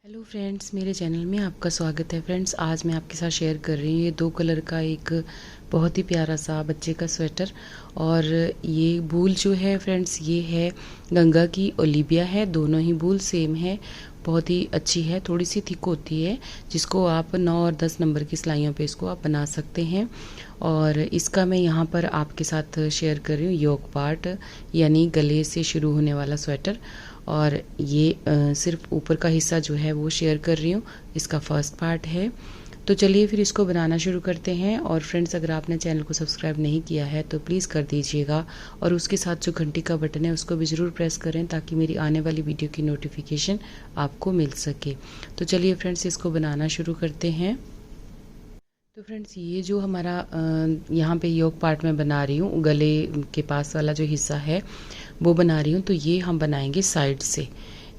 Hello friends, मेरे channel में आपका स्वागत है। फ्रेंड्स, आज मैं आपके साथ शेयर कर रही हूँ ये 2 कलर का एक बहुत ही प्यारा सा बच्चे का स्वेटर। और ये बूल जो है फ्रेंड्स, ये है गंगा की ओलिविया है। दोनों ही बूल सेम है, बहुत ही अच्छी है, थोड़ी सी थिक होती है, जिसको आप 9 और 10 नंबर की सिलाइयों पे इसको आप बना सकते हैं। और इसका मैं यहाँ पर आपके साथ शेयर कर रही हूँ योक पार्ट, यानी गले से शुरू होने वाला स्वेटर। और ये सिर्फ ऊपर का हिस्सा जो है वो शेयर कर रही हूँ, इसका फर्स्ट पार्ट है। तो चलिए फिर इसको बनाना शुरू करते हैं। और फ्रेंड्स, अगर आपने चैनल को सब्सक्राइब नहीं किया है तो प्लीज़ कर दीजिएगा, और उसके साथ जो घंटी का बटन है उसको भी ज़रूर प्रेस करें, ताकि मेरी आने वाली वीडियो की नोटिफिकेशन आपको मिल सके। तो चलिए फ्रेंड्स, इसको बनाना शुरू करते हैं। तो फ्रेंड्स, ये जो हमारा यहाँ पे योक पार्ट में बना रही हूँ, गले के पास वाला जो हिस्सा है वो बना रही हूँ। तो ये हम बनाएंगे साइड से,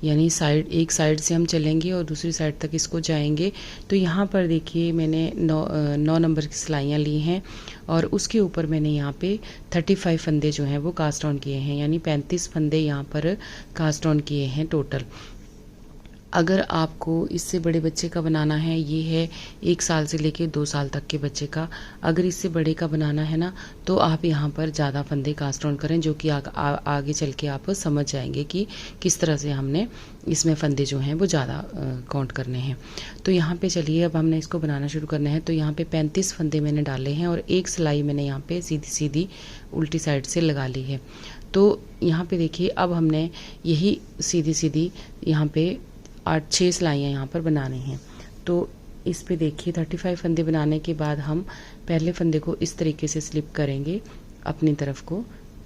यानी एक साइड से हम चलेंगे और दूसरी साइड तक इसको जाएंगे। तो यहाँ पर देखिए, मैंने 9 नंबर की सिलाइयाँ ली हैं, और उसके ऊपर मैंने यहाँ पे 35 फंदे जो हैं वो कास्ट ऑन किए हैं, यानी 35 फंदे यहाँ पर कास्ट ऑन किए हैं टोटल। अगर आपको इससे बड़े बच्चे का बनाना है, ये है 1 साल से लेके 2 साल तक के बच्चे का, अगर इससे बड़े का बनाना है ना, तो आप यहाँ पर ज़्यादा फंदे कास्ट ऑन करें, जो कि आगे चल के आप समझ जाएंगे कि किस तरह से हमने इसमें फंदे जो हैं वो ज़्यादा काउंट करने हैं। तो यहाँ पे चलिए, अब हमने इसको बनाना शुरू करना है। तो यहाँ पे 35 फंदे मैंने डाले हैं, और एक सिलाई मैंने यहाँ पे सीधी सीधी उल्टी साइड से लगा ली है। तो यहाँ पे देखिए, अब हमने यही सीधी सीधी यहाँ पे 8-6 सिलाइयाँ यहाँ पर बनानी हैं। तो इस पे देखिए, 35 फंदे बनाने के बाद हम पहले फंदे को इस तरीके से स्लिप करेंगे अपनी तरफ को।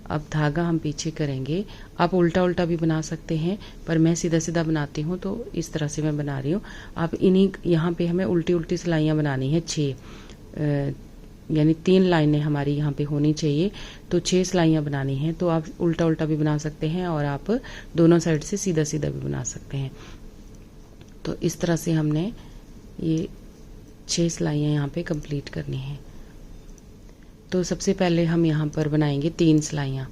अब धागा हम पीछे करेंगे। आप उल्टा उल्टा भी बना सकते हैं, पर मैं सीधा सीधा बनाती हूँ, तो इस तरह से मैं बना रही हूँ। आप यहाँ पे हमें उल्टी उल्टी सिलाइयाँ बनानी है 6, यानी 3 लाइनें हमारी यहाँ पे होनी चाहिए। तो 6 सिलाइयाँ बनानी हैं। तो आप उल्टा उल्टा भी बना सकते हैं, और आप दोनों साइड से सीधा सीधा भी बना सकते हैं। तो इस तरह से हमने ये 6 सिलाइयाँ यहाँ पे कंप्लीट करनी है। तो सबसे पहले हम यहाँ पर बनाएंगे 3 सिलाइयाँ।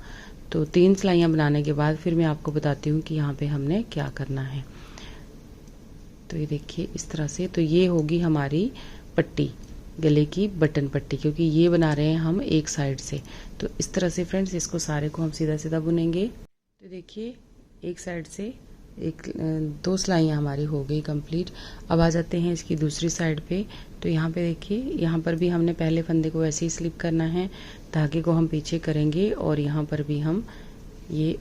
तो 3 सिलाइयाँ बनाने के बाद फिर मैं आपको बताती हूँ कि यहाँ पे हमने क्या करना है। तो ये देखिए इस तरह से, तो ये होगी हमारी पट्टी, गले की बटन पट्टी, क्योंकि ये बना रहे हैं हम एक साइड से। तो इस तरह से फ्रेंड्स, इसको सारे को हम सीधा सीधा बुनेंगे। तो देखिए, एक साइड से 2 सिलाइयाँ हमारी हो गई कंप्लीट। अब आ जाते हैं इसकी दूसरी साइड पे। तो यहाँ पे देखिए, यहाँ पर भी हमने पहले फंदे को ऐसे ही स्लिप करना है, धागे को हम पीछे करेंगे, और यहाँ पर भी हम ये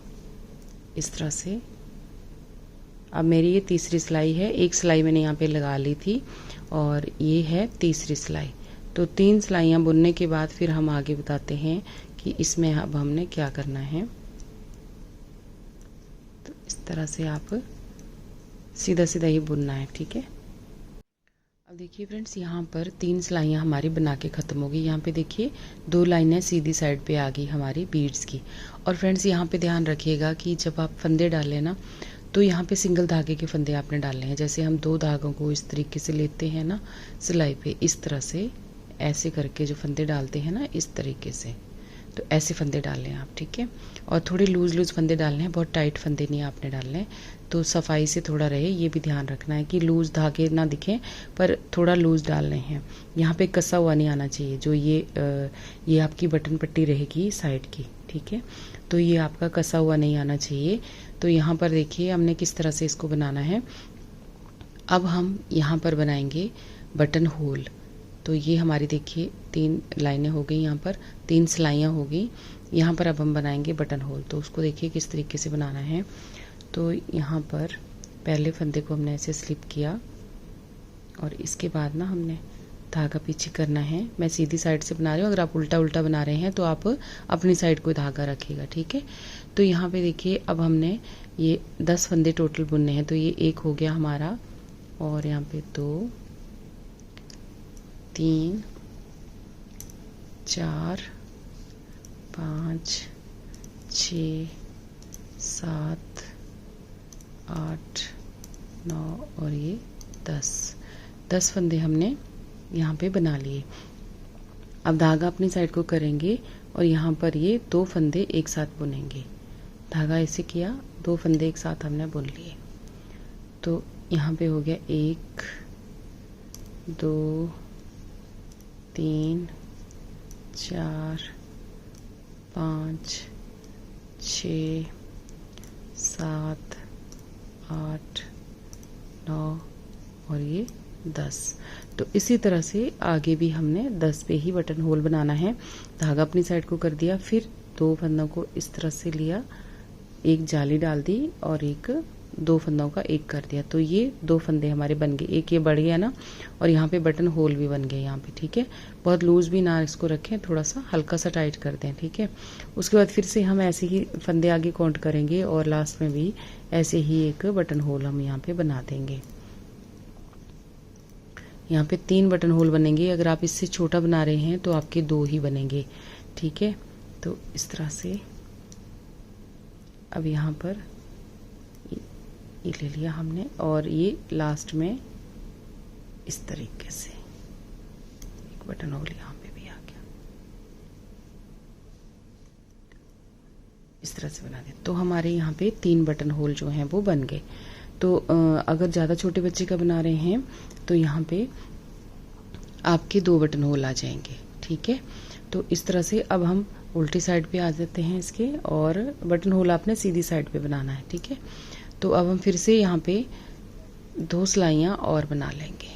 इस तरह से। अब मेरी ये तीसरी सिलाई है, एक सिलाई मैंने यहाँ पे लगा ली थी, और ये है तीसरी सिलाई। तो 3 सिलाइयाँ बुनने के बाद फिर हम आगे बताते हैं कि इसमें अब हमने क्या करना है। इस तरह से आप सीधा सीधा ही बुनना है, ठीक है। अब देखिए फ्रेंड्स, यहाँ पर 3 सिलाइयाँ हमारी बना के ख़त्म हो गई। यहाँ पे देखिए 2 लाइनें सीधी साइड पे आ गई हमारी बीड्स की। और फ्रेंड्स, यहाँ पे ध्यान रखिएगा कि जब आप फंदे डालें ना, तो यहाँ पे सिंगल धागे के फंदे आपने डालने हैं। जैसे हम 2 धागों को इस तरीके से लेते हैं ना सिलाई पे, इस तरह से ऐसे करके जो फंदे डालते हैं ना, इस तरीके से, तो ऐसे फंदे डालने हैं आप, ठीक है। और थोड़े लूज़ लूज़ फंदे डालने हैं, बहुत टाइट फंदे नहीं आपने डालने हैं। तो सफाई से थोड़ा रहे, ये भी ध्यान रखना है कि लूज़ धागे ना दिखें, पर थोड़ा लूज़ डालने हैं। यहाँ पे कसा हुआ नहीं आना चाहिए। जो ये आपकी बटन पट्टी रहेगी साइड की, ठीक है। तो ये आपका कसा हुआ नहीं आना चाहिए। तो यहाँ पर देखिए हमने किस तरह से इसको बनाना है। अब हम यहाँ पर बनाएंगे बटन होल। तो ये हमारी देखिए 3 लाइनें हो गई, यहाँ पर 3 सिलाइयाँ हो गई। यहाँ पर अब हम बनाएंगे बटन होल। तो उसको देखिए किस तरीके से बनाना है। तो यहाँ पर पहले फंदे को हमने ऐसे स्लिप किया, और इसके बाद ना हमने धागा पीछे करना है। मैं सीधी साइड से बना रही हूँ, अगर आप उल्टा उल्टा बना रहे हैं तो आप अपनी साइड को धागा रखिएगा, ठीक है। तो यहाँ पे देखिए, अब हमने ये 10 फंदे टोटल बुनने हैं। तो ये 1 हो गया हमारा, और यहाँ पे 2, 3, 4, 5, 6, 7, 8, 9 और ये 10 फंदे हमने यहाँ पे बना लिए। अब धागा अपनी साइड को करेंगे, और यहाँ पर ये 2 फंदे एक साथ बुनेंगे। धागा ऐसे किया, 2 फंदे एक साथ हमने बुन लिए। तो यहाँ पे हो गया 1 2 3 4 5 6 7 8 9 और ये 10। तो इसी तरह से आगे भी हमने 10 पे ही बटन होल बनाना है। धागा अपनी साइड को कर दिया, फिर 2 फंदों को इस तरह से लिया, एक जाली डाल दी और एक 2 फंदों का एक कर दिया। तो ये 2 फंदे हमारे बन गए, एक ये बढ़ गया ना, और यहाँ पे बटन होल भी बन गए यहाँ पे। ठीक है, बहुत लूज भी ना इसको रखें, थोड़ा सा हल्का सा टाइट कर दें। ठीक है, उसके बाद फिर से हम ऐसे ही फंदे आगे काउंट करेंगे और लास्ट में भी ऐसे ही एक बटन होल हम यहाँ पे बना देंगे। यहाँ पे 3 बटन होल बनेंगे। अगर आप इससे छोटा बना रहे हैं तो आपके 2 ही बनेंगे। ठीक है, तो इस तरह से अब यहाँ पर ये ले लिया हमने और ये लास्ट में इस तरीके से एक बटन होल यहाँ पे भी आ गया, इस तरह से बना दिया। तो हमारे यहाँ पे 3 बटन होल जो हैं वो बन गए। तो अगर ज़्यादा छोटे बच्चे का बना रहे हैं तो यहाँ पे आपके 2 बटन होल आ जाएंगे। ठीक है, तो इस तरह से अब हम उल्टी साइड पे आ जाते हैं इसके, और बटन होल आपने सीधी साइड पे बनाना है। ठीक है, तो अब हम फिर से यहाँ पे 2 सिलाइयाँ और बना लेंगे।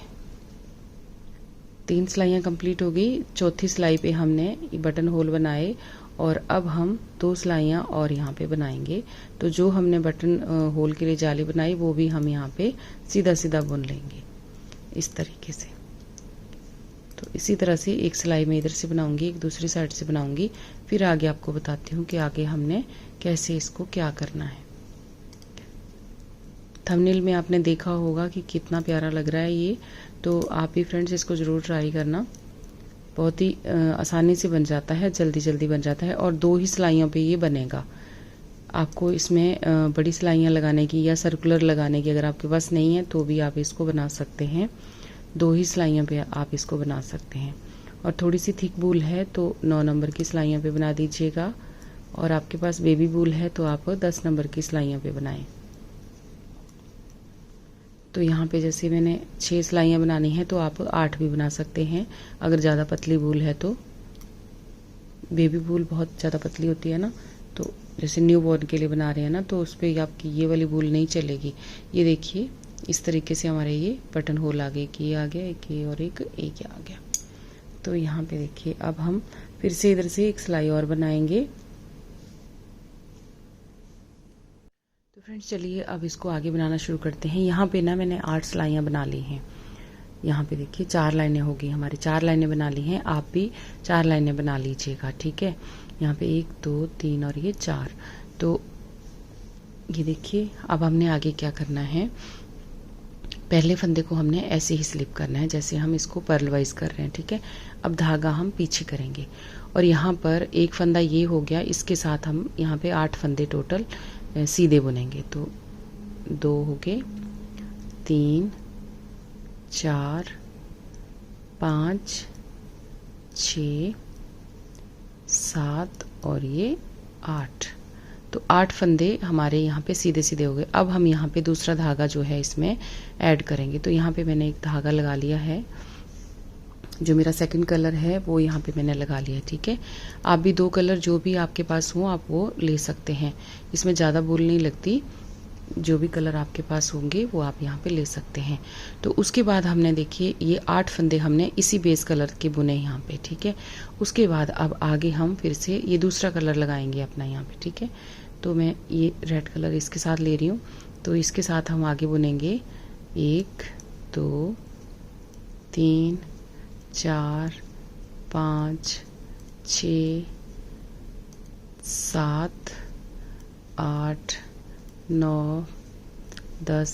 3 सिलाइयाँ कंप्लीट हो गई। चौथी सिलाई पे हमने बटन होल बनाए और अब हम 2 सिलाइयाँ और यहाँ पे बनाएंगे। तो जो हमने बटन होल के लिए जाली बनाई वो भी हम यहाँ पे सीधा सीधा बुन लेंगे इस तरीके से। तो इसी तरह से एक सिलाई में इधर से बनाऊंगी, एक दूसरी साइड से बनाऊंगी, फिर आगे आपको बताती हूँ कि आगे हमने कैसे इसको क्या करना है। थंबनेल में आपने देखा होगा कि कितना प्यारा लग रहा है ये, तो आप भी फ्रेंड्स इसको ज़रूर ट्राई करना। बहुत ही आसानी से बन जाता है, जल्दी जल्दी बन जाता है, और 2 ही सिलाइयों पे ये बनेगा। आपको इसमें बड़ी सिलाइयाँ लगाने की या सर्कुलर लगाने की अगर आपके पास नहीं है तो भी आप इसको बना सकते हैं। 2 ही सिलाइयों पे आप इसको बना सकते हैं। और थोड़ी सी थिक बूल है तो 9 नंबर की सिलाइयों पे बना दीजिएगा, और आपके पास बेबी बूल है तो आप 10 नंबर की सिलाइयों पे बनाएं। तो यहाँ पे जैसे मैंने 6 सिलाइयाँ बनानी है तो आप 8 भी बना सकते हैं अगर ज़्यादा पतली बूल है तो। बेबी बूल बहुत ज़्यादा पतली होती है ना, तो जैसे न्यू बॉर्न के लिए बना रहे हैं ना, तो उस पर आपकी ये वाली बूल नहीं चलेगी। ये देखिए इस तरीके से हमारे ये बटन होल आ गए, एक ये आ गया, एक ये और एक ये आ गया। तो यहाँ पे देखिए अब हम फिर से इधर से एक सिलाई और बनाएंगे। तो फ्रेंड्स चलिए अब इसको आगे बनाना शुरू करते हैं। यहाँ पे ना मैंने 8 सिलाइयाँ बना ली हैं। यहाँ पे देखिए 4 लाइनें होगी हमारी, 4 लाइनें बना ली हैं। आप भी 4 लाइनें बना लीजिएगा। ठीक है, यहाँ पे 1 2 3 और ये 4। तो ये देखिए अब हमने आगे क्या करना है। पहले फंदे को हमने ऐसे ही स्लिप करना है जैसे हम इसको पर्ल वाइज कर रहे हैं। ठीक है, अब धागा हम पीछे करेंगे और यहाँ पर एक फंदा ये हो गया, इसके साथ हम यहाँ पे 8 फंदे टोटल सीधे बुनेंगे। तो 2 हो गए, 3 4 5 6 7 और ये 8। तो 8 फंदे हमारे यहाँ पे सीधे सीधे हो गए। अब हम यहाँ पे दूसरा धागा जो है इसमें ऐड करेंगे। तो यहाँ पे मैंने एक धागा लगा लिया है, जो मेरा सेकंड कलर है वो यहाँ पे मैंने लगा लिया है। ठीक है, आप भी 2 कलर जो भी आपके पास हो आप वो ले सकते हैं, इसमें ज़्यादा बूल नहीं लगती। जो भी कलर आपके पास होंगे वो आप यहाँ पे ले सकते हैं। तो उसके बाद हमने देखिए ये 8 फंदे हमने इसी बेस कलर के बुने यहाँ पे। ठीक है, उसके बाद अब आगे हम फिर से ये दूसरा कलर लगाएंगे अपना यहाँ पे। ठीक है, तो मैं ये रेड कलर इसके साथ ले रही हूँ, तो इसके साथ हम आगे बुनेंगे 1 2 3 4 5 6 7 8 9 10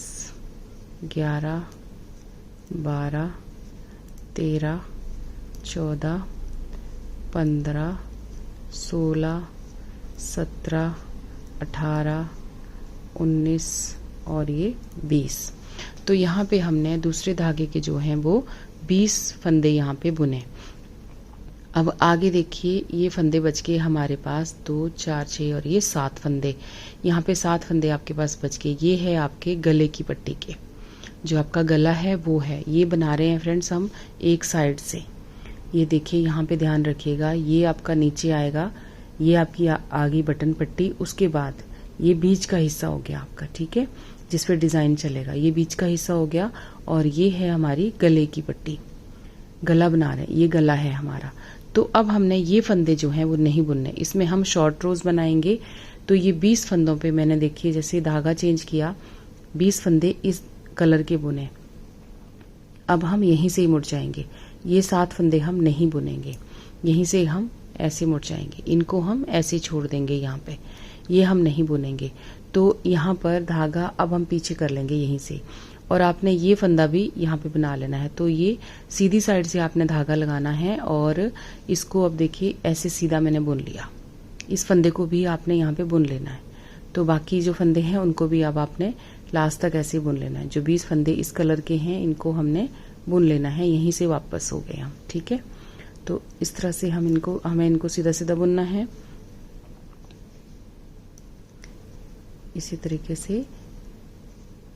11 12 13 14 15 16 17 18 19 और ये 20। तो यहाँ पे हमने दूसरे धागे के जो हैं वो 20 फंदे यहाँ पे बुने। अब आगे देखिए ये फंदे बच गए हमारे पास 2 4 6 और ये 7 फंदे। यहाँ पे 7 फंदे आपके पास बच गए। ये है आपके गले की पट्टी के। जो आपका गला है वो है, ये बना रहे हैं फ्रेंड्स हम एक साइड से। ये देखिए यहाँ पे ध्यान रखिएगा, ये आपका नीचे आएगा, ये आपकी आगे बटन पट्टी, उसके बाद ये बीच का हिस्सा हो गया आपका, ठीक है, जिस पे डिज़ाइन चलेगा, ये बीच का हिस्सा हो गया। और ये है हमारी गले की पट्टी, गला बना रहे हैं, ये गला है हमारा। तो अब हमने ये फंदे जो हैं वो नहीं बुनने, इसमें हम शॉर्ट रोज बनाएंगे। तो ये 20 फंदों पे मैंने देखिए जैसे धागा चेंज किया, 20 फंदे इस कलर के बुने। अब हम यहीं से ही मुड़ जाएंगे, ये 7 फंदे हम नहीं बुनेंगे, यहीं से हम ऐसे मुड़ जाएंगे, इनको हम ऐसे छोड़ देंगे यहाँ पे, ये हम नहीं बुनेंगे। तो यहाँ पर धागा अब हम पीछे कर लेंगे यहीं से, और आपने ये फंदा भी यहाँ पे बना लेना है। तो ये सीधी साइड से आपने धागा लगाना है और इसको अब देखिए ऐसे सीधा मैंने बुन लिया, इस फंदे को भी आपने यहाँ पे बुन लेना है। तो बाकी जो फंदे हैं उनको भी अब आपने लास्ट तक ऐसे बुन लेना है। जो 20 फंदे इस कलर के हैं इनको हमने बुन लेना है, यहीं से वापस हो गए हम, ठीक है। तो इस तरह से हमें इनको सीधा सीधा बुनना है, इसी तरीके से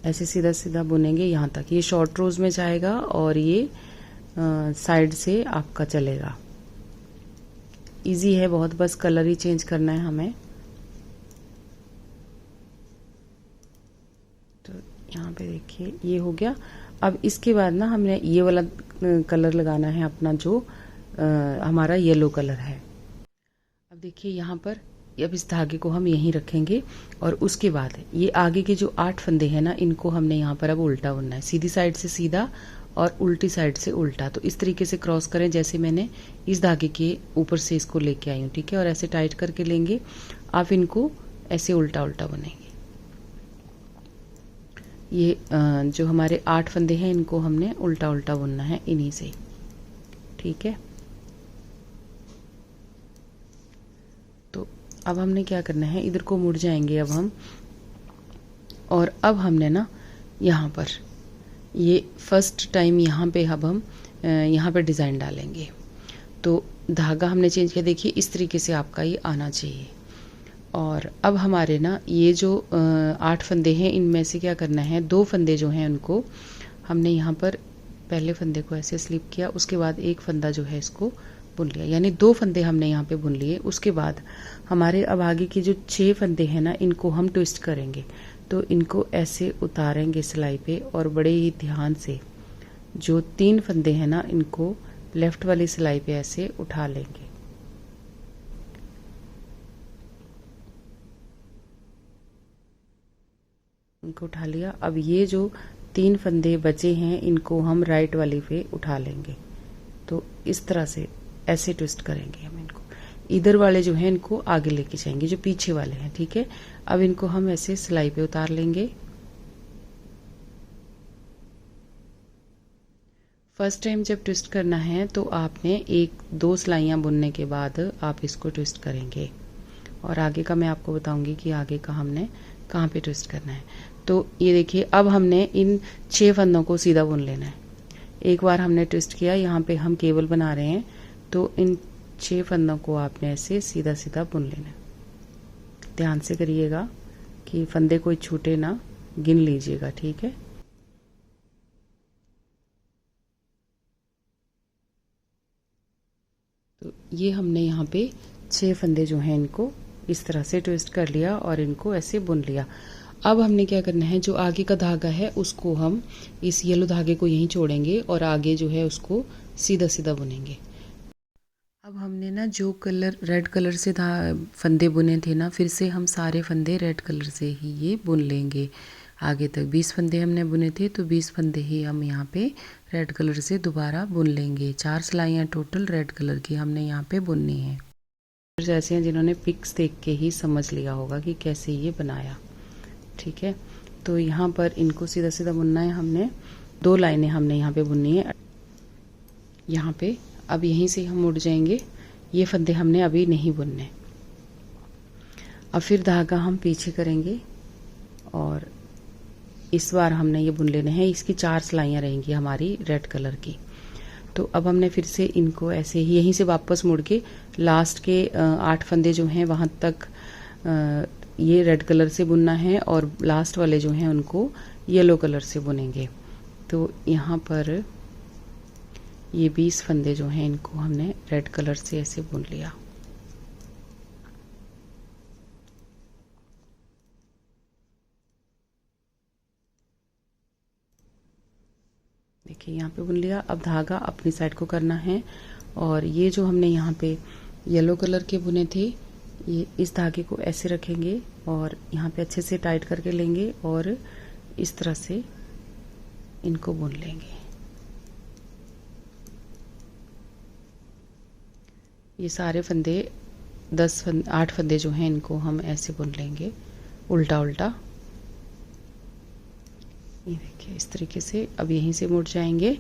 ऐसे सीधा सीधा बुनेंगे यहाँ तक। ये शॉर्ट रोज में जाएगा और ये साइड से आपका चलेगा। इजी है बहुत, बस कलर ही चेंज करना है हमें। तो यहाँ पे देखिए ये हो गया। अब इसके बाद ना हमने ये वाला कलर लगाना है अपना, जो हमारा येलो कलर है। अब देखिए यहाँ पर अब इस धागे को हम यहीं रखेंगे और उसके बाद ये आगे के जो 8 फंदे हैं ना, इनको हमने यहाँ पर अब उल्टा बुनना है, सीधी साइड से सीधा और उल्टी साइड से उल्टा। तो इस तरीके से क्रॉस करें जैसे मैंने इस धागे के ऊपर से इसको लेके आई हूँ, ठीक है, और ऐसे टाइट करके लेंगे। आप इनको ऐसे उल्टा उल्टा बुनेंगे। ये जो हमारे 8 फंदे हैं इनको हमने उल्टा उल्टा बुनना है इन्हीं से, ठीक है। तो अब हमने क्या करना है, इधर को मुड़ जाएंगे अब हम, और अब हमने ना यहाँ पर ये फर्स्ट टाइम यहाँ पे अब हम यहाँ पे डिज़ाइन डालेंगे। तो धागा हमने चेंज किया, देखिए इस तरीके से आपका ये आना चाहिए। और अब हमारे ना ये जो 8 फंदे हैं इनमें से क्या करना है, 2 फंदे जो हैं उनको हमने यहाँ पर पहले फंदे को ऐसे स्लिप किया, उसके बाद एक फंदा जो है इसको बुन लिया, यानी 2 फंदे हमने यहाँ पे बुन लिए। उसके बाद हमारे अब आगे के जो 6 फंदे हैं ना, इनको हम ट्विस्ट करेंगे। तो इनको ऐसे उतारेंगे सिलाई पे और बड़े ही ध्यान से जो 3 फंदे हैं ना, इनको लेफ्ट वाली सिलाई पे ऐसे उठा लेंगे। इनको उठा लिया। अब ये जो 3 फंदे बचे हैं इनको हम राइट वाली पे उठा लेंगे। तो इस तरह से ऐसे ट्विस्ट करेंगे हम इनको। इधर वाले जो हैं इनको आगे लेके जाएंगे, जो पीछे वाले हैं, ठीक है। अब इनको हम ऐसे सिलाई पे उतार लेंगे। फर्स्ट टाइम जब ट्विस्ट करना है तो आपने 1-2 सिलाइयाँ बुनने के बाद आप इसको ट्विस्ट करेंगे, और आगे का मैं आपको बताऊंगी कि आगे का हमने कहाँ पे ट्विस्ट करना है। तो ये देखिए अब हमने इन 6 फंदों को सीधा बुन लेना है। एक बार हमने ट्विस्ट किया, यहाँ पे हम केबल बना रहे हैं, तो इन 6 फंदों को आपने ऐसे सीधा सीधा बुन लेना है। ध्यान से करिएगा कि फंदे कोई छूटे ना, गिन लीजिएगा, ठीक है। तो ये हमने यहाँ पे 6 फंदे जो हैं इनको इस तरह से ट्विस्ट कर लिया और इनको ऐसे बुन लिया। अब हमने क्या करना है, जो आगे का धागा है उसको हम इस येलो धागे को यहीं छोड़ेंगे और आगे जो है उसको सीधा सीधा बुनेंगे। अब हमने ना जो कलर रेड कलर से फंदे बुने थे ना, फिर से हम सारे फंदे रेड कलर से ही ये बुन लेंगे आगे तक। 20 फंदे हमने बुने थे, तो 20 फंदे ही हम यहाँ पे रेड कलर से दोबारा बुन लेंगे। 4 सिलाइयाँ टोटल रेड कलर की हमने यहाँ पे बुननी है। ऐसे हैं जिन्होंने पिक्स देख के ही समझ लिया होगा कि कैसे ये बनाया, ठीक है। तो यहाँ पर इनको सीधा सीधा बुनना है हमने। 2 लाइनें हमने यहाँ पे बुननी है यहाँ पे। अब यहीं से हम उड़ जाएंगे, ये फंदे हमने अभी नहीं बुनने। अब फिर धागा हम पीछे करेंगे और इस बार हमने ये बुन लेने हैं। इसकी 4 सिलाइयाँ रहेंगी हमारी रेड कलर की। तो अब हमने फिर से इनको ऐसे ही यहीं से वापस मुड़ के लास्ट के 8 फंदे जो हैं वहाँ तक ये रेड कलर से बुनना है, और लास्ट वाले जो हैं उनको येलो कलर से बुनेंगे। तो यहाँ पर ये 20 फंदे जो हैं इनको हमने रेड कलर से ऐसे बुन लिया। देखिए यहाँ पे बुन लिया। अब धागा अपनी साइड को करना है और ये जो हमने यहाँ पे येलो कलर के बुने थे, ये इस धागे को ऐसे रखेंगे और यहाँ पे अच्छे से टाइट करके लेंगे और इस तरह से इनको बुन लेंगे। ये सारे फंदे 8 फंदे जो हैं इनको हम ऐसे बुन लेंगे उल्टा उल्टा। ये देखिए इस तरीके से। अब यहीं से मुड़ जाएंगे।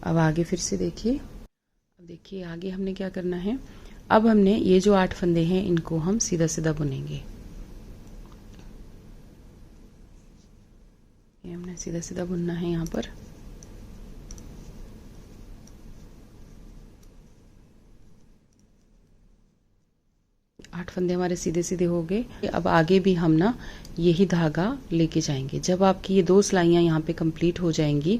अब आगे फिर से देखिए। अब देखिए आगे हमने क्या करना है। अब हमने ये जो 8 फंदे हैं इनको हम सीधा सीधा बुनेंगे। ये हमने सीधा सीधा बुनना है यहाँ पर। आठ फंदे हमारे सीधे सीधे हो गए। अब आगे भी हम ना यही धागा लेके जाएंगे। जब आपकी ये 2 सिलाइयाँ यहाँ पे कंप्लीट हो जाएंगी,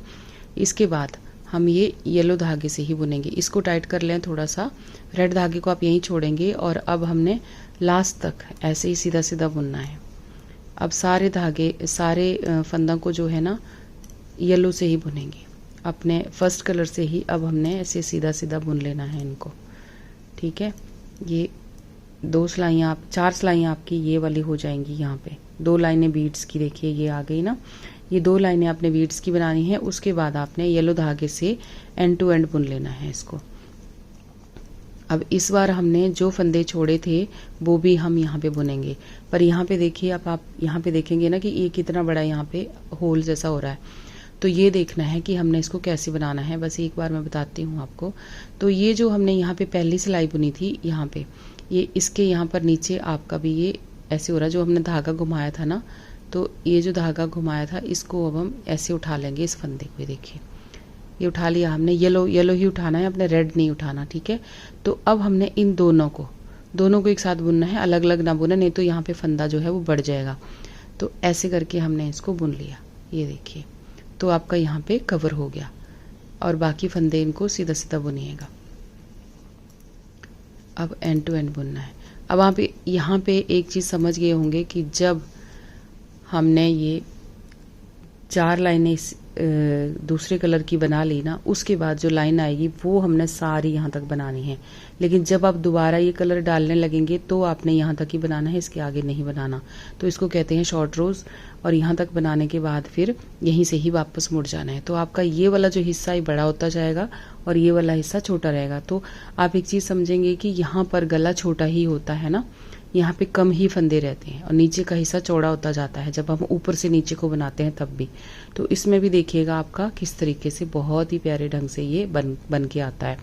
इसके बाद हम ये येलो धागे से ही बुनेंगे। इसको टाइट कर लें थोड़ा सा। रेड धागे को आप यहीं छोड़ेंगे और अब हमने लास्ट तक ऐसे ही सीधा सीधा बुनना है। अब सारे धागे सारे फंदों को जो है ना येलो से ही बुनेंगे, अपने फर्स्ट कलर से ही। अब हमने ऐसे सीधा सीधा बुन लेना है इनको। ठीक है, ये 4 सिलाइयाँ आपकी ये वाली हो जाएंगी। यहाँ पे 2 लाइनें बीड्स की देखिए ये आ गई ना। ये 2 लाइनें आपने बीड्स की बनानी है। उसके बाद आपने येलो धागे से एंड टू एंड बुन लेना है इसको। अब इस बार हमने जो फंदे छोड़े थे वो भी हम यहाँ पे बुनेंगे। पर यहाँ पे देखिए, अब आप यहाँ पे देखेंगे ना कि ये कितना बड़ा यहाँ पे होल जैसा हो रहा है। तो ये देखना है कि हमने इसको कैसे बनाना है। बस एक बार मैं बताती हूँ आपको। तो ये जो हमने यहाँ पे पहली सिलाई बुनी थी, यहाँ पे ये इसके यहाँ पर नीचे आपका भी ये ऐसे हो रहा है। जो हमने धागा घुमाया था ना, तो ये जो धागा घुमाया था इसको अब हम ऐसे उठा लेंगे इस फंदे को। देखिए ये उठा लिया हमने। येलो ही उठाना है, अपने रेड नहीं उठाना। ठीक है, तो अब हमने इन दोनों को एक साथ बुनना है, अलग अलग ना बुने, नहीं तो यहाँ पे फंदा जो है वो बढ़ जाएगा। तो ऐसे करके हमने इसको बुन लिया। ये देखिए, तो आपका यहाँ पे कवर हो गया। और बाकी फंदे इनको सीधा सीधा बुनिएगा। अब एंड टू एंड बुनना है। अब आप यहाँ पे एक चीज़ समझ गए होंगे कि जब हमने ये 4 लाइनें दूसरे कलर की बना ली ना, उसके बाद जो लाइन आएगी वो हमने सारी यहाँ तक बनानी है। लेकिन जब आप दोबारा ये कलर डालने लगेंगे तो आपने यहाँ तक ही बनाना है, इसके आगे नहीं बनाना। तो इसको कहते हैं शॉर्ट रोज। और यहाँ तक बनाने के बाद फिर यहीं से ही वापस मुड़ जाना है। तो आपका ये वाला जो हिस्सा ही बड़ा होता जाएगा और ये वाला हिस्सा छोटा रहेगा। तो आप एक चीज़ समझेंगे कि यहाँ पर गला छोटा ही होता है ना, यहाँ पे कम ही फंदे रहते हैं और नीचे का हिस्सा चौड़ा होता जाता है जब हम ऊपर से नीचे को बनाते हैं तब भी। तो इसमें भी देखिएगा आपका किस तरीके से बहुत ही प्यारे ढंग से ये बन के आता है।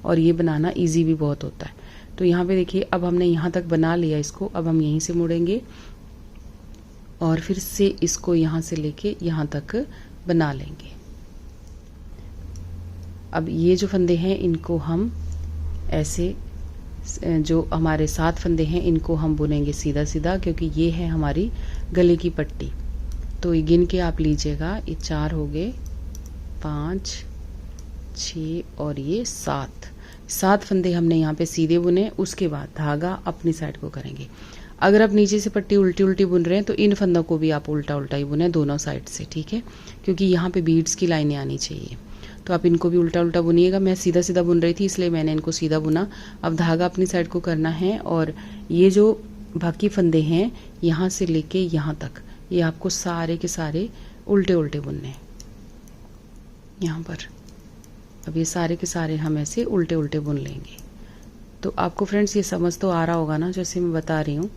और ये बनाना इजी भी बहुत होता है। तो यहाँ पे देखिए, अब हमने यहाँ तक बना लिया इसको। अब हम यहीं से मुड़ेंगे और फिर से इसको यहाँ से लेके यहाँ तक बना लेंगे। अब ये जो फंदे हैं इनको हम ऐसे, जो हमारे 7 फंदे हैं इनको हम बुनेंगे सीधा सीधा, क्योंकि ये है हमारी गले की पट्टी। तो ये गिन के आप लीजिएगा, ये 4 हो गए, 5, 6 और ये 7 फंदे हमने यहाँ पे सीधे बुने। उसके बाद धागा अपनी साइड को करेंगे। अगर आप नीचे से पट्टी उल्टी उल्टी बुन रहे हैं तो इन फंदों को भी आप उल्टा उल्टा ही बुने दोनों साइड से। ठीक है, क्योंकि यहाँ पे बीड्स की लाइनें आनी चाहिए। तो आप इनको भी उल्टा उल्टा बुनिएगा। मैं सीधा सीधा बुन रही थी इसलिए मैंने इनको सीधा बुना। अब धागा अपनी साइड को करना है और ये जो बाकी फंदे हैं यहाँ से लेके यहाँ तक, ये आपको सारे के सारे उल्टे उल्टे बुनने हैं यहाँ पर। अब ये सारे के सारे हम ऐसे उल्टे उल्टे बुन लेंगे। तो आपको फ्रेंड्स ये समझ तो आ रहा होगा ना जैसे मैं बता रही हूँ।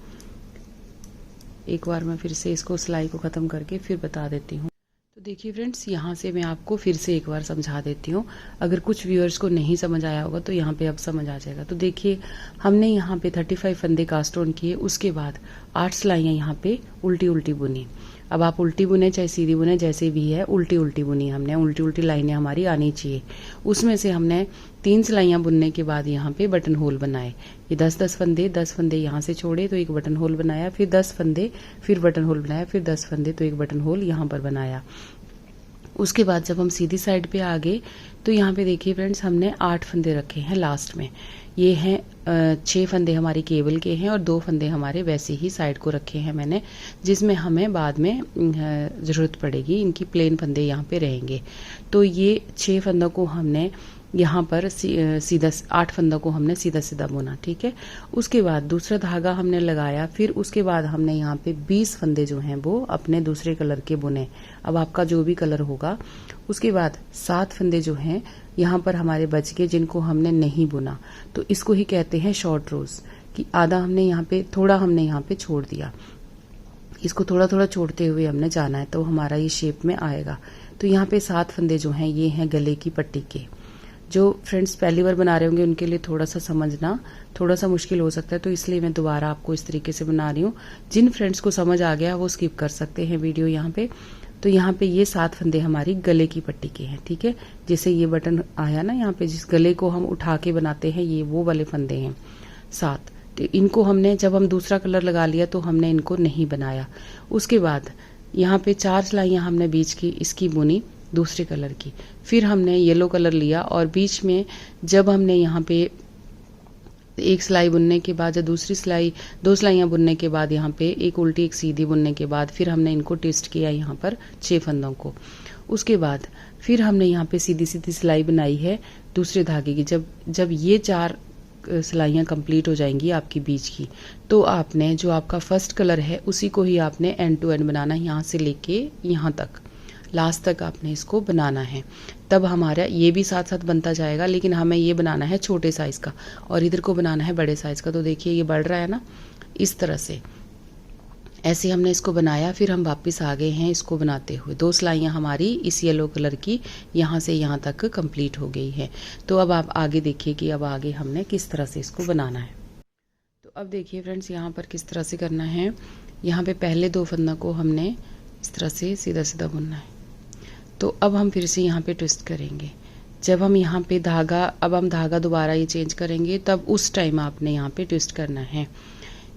एक बार मैं फिर से इसको सिलाई को ख़त्म करके फिर बता देती हूँ। तो देखिए फ्रेंड्स, यहाँ से मैं आपको फिर से एक बार समझा देती हूँ। अगर कुछ व्यूअर्स को नहीं समझ आया होगा तो यहाँ पे अब समझ आ जाएगा। तो देखिए, हमने यहाँ पे 35 फंदे कास्ट ऑन किए। उसके बाद 8 सिलाइयाँ यहाँ पे उल्टी उल्टी बुनी। अब आप उल्टी बुने चाहे सीधी बुने, जैसे भी है उल्टी उल्टी बुनी हमने। उल्टी उल्टी लाइनें हमारी आनी चाहिए। उसमें से हमने 3 सिलाइयाँ बुनने के बाद यहाँ पे बटन होल बनाए। ये 10 फंदे यहाँ से छोड़े तो एक बटन होल बनाया, फिर 10 फंदे फिर बटन होल बनाया, फिर 10 फंदे तो एक बटन होल यहाँ पर बनाया। उसके बाद जब हम सीधी साइड पे आ गए तो यहाँ पे देखिए फ्रेंड्स, हमने 8 फंदे रखे हैं लास्ट में। ये हैं 6 फंदे हमारी केबल के हैं और 2 फंदे हमारे वैसे ही साइड को रखे हैं मैंने, जिसमें हमें बाद में ज़रूरत पड़ेगी। इनकी प्लेन फंदे यहाँ पे रहेंगे। तो ये 6 फंदों को हमने यहाँ पर सीधा 8 फंदों को हमने सीधा सीधा बुना, ठीक है। उसके बाद दूसरा धागा हमने लगाया, फिर उसके बाद हमने यहाँ पे 20 फंदे जो हैं वो अपने दूसरे कलर के बुने। अब आपका जो भी कलर होगा। उसके बाद 7 फंदे जो हैं यहाँ पर हमारे बच गए, जिनको हमने नहीं बुना। तो इसको ही कहते हैं शॉर्ट रोज, कि आधा हमने यहाँ पे, थोड़ा हमने यहाँ पे छोड़ दिया। इसको थोड़ा थोड़ा छोड़ते हुए हमने जाना है, तो हमारा ये शेप में आएगा। तो यहाँ पे 7 फंदे जो हैं ये हैं गले की पट्टी के। जो फ्रेंड्स पहली बार बना रहे होंगे उनके लिए थोड़ा सा समझना थोड़ा सा मुश्किल हो सकता है, तो इसलिए मैं दोबारा आपको इस तरीके से बना रही हूँ। जिन फ्रेंड्स को समझ आ गया वो स्किप कर सकते हैं वीडियो यहाँ पे। तो यहाँ पे ये 7 फंदे हमारी गले की पट्टी के हैं, ठीक है। जैसे ये बटन आया ना यहाँ पे, जिस गले को हम उठा के बनाते हैं, ये वो वाले फंदे हैं 7। तो इनको हमने, जब हम दूसरा कलर लगा लिया तो हमने इनको नहीं बनाया। उसके बाद यहाँ पे 4 सिलाइयाँ हमने बीच की इसकी बुनी दूसरे कलर की। फिर हमने येलो कलर लिया और बीच में जब हमने यहाँ पे एक सिलाई बुनने के बाद या दूसरी सिलाई, 2 सिलाइयाँ बुनने के बाद यहाँ पे एक उल्टी एक सीधी बुनने के बाद फिर हमने इनको ट्विस्ट किया यहाँ पर 6 फंदों को। उसके बाद फिर हमने यहाँ पे सीधी सीधी सिलाई बनाई है दूसरे धागे की। जब ये 4 सिलाइयाँ कंप्लीट हो जाएंगी आपकी बीच की, तो आपने जो आपका फर्स्ट कलर है उसी को ही आपने एंड टू एंड बनाना है, यहाँ से लेके यहाँ तक लास्ट तक आपने इसको बनाना है। तब हमारा ये भी साथ साथ बनता जाएगा, लेकिन हमें ये बनाना है छोटे साइज का और इधर को बनाना है बड़े साइज का। तो देखिए ये बढ़ रहा है ना, इस तरह से ऐसे हमने इसको बनाया। फिर हम वापस आ गए हैं इसको बनाते हुए। 2 सिलाइयाँ हमारी इस येलो कलर की यहाँ से यहाँ तक कंप्लीट हो गई है। तो अब आप आगे देखिए कि अब आगे हमने किस तरह से इसको बनाना है। तो अब देखिए फ्रेंड्स, यहाँ पर किस तरह से करना है। यहाँ पे पहले 2 फंदों को हमने इस तरह से सीधा सीधा बुनना है। तो अब हम फिर से यहाँ पे ट्विस्ट करेंगे। जब हम यहाँ पे धागा, अब हम धागा दोबारा ये चेंज करेंगे, तब उस टाइम आपने यहाँ पे ट्विस्ट करना है।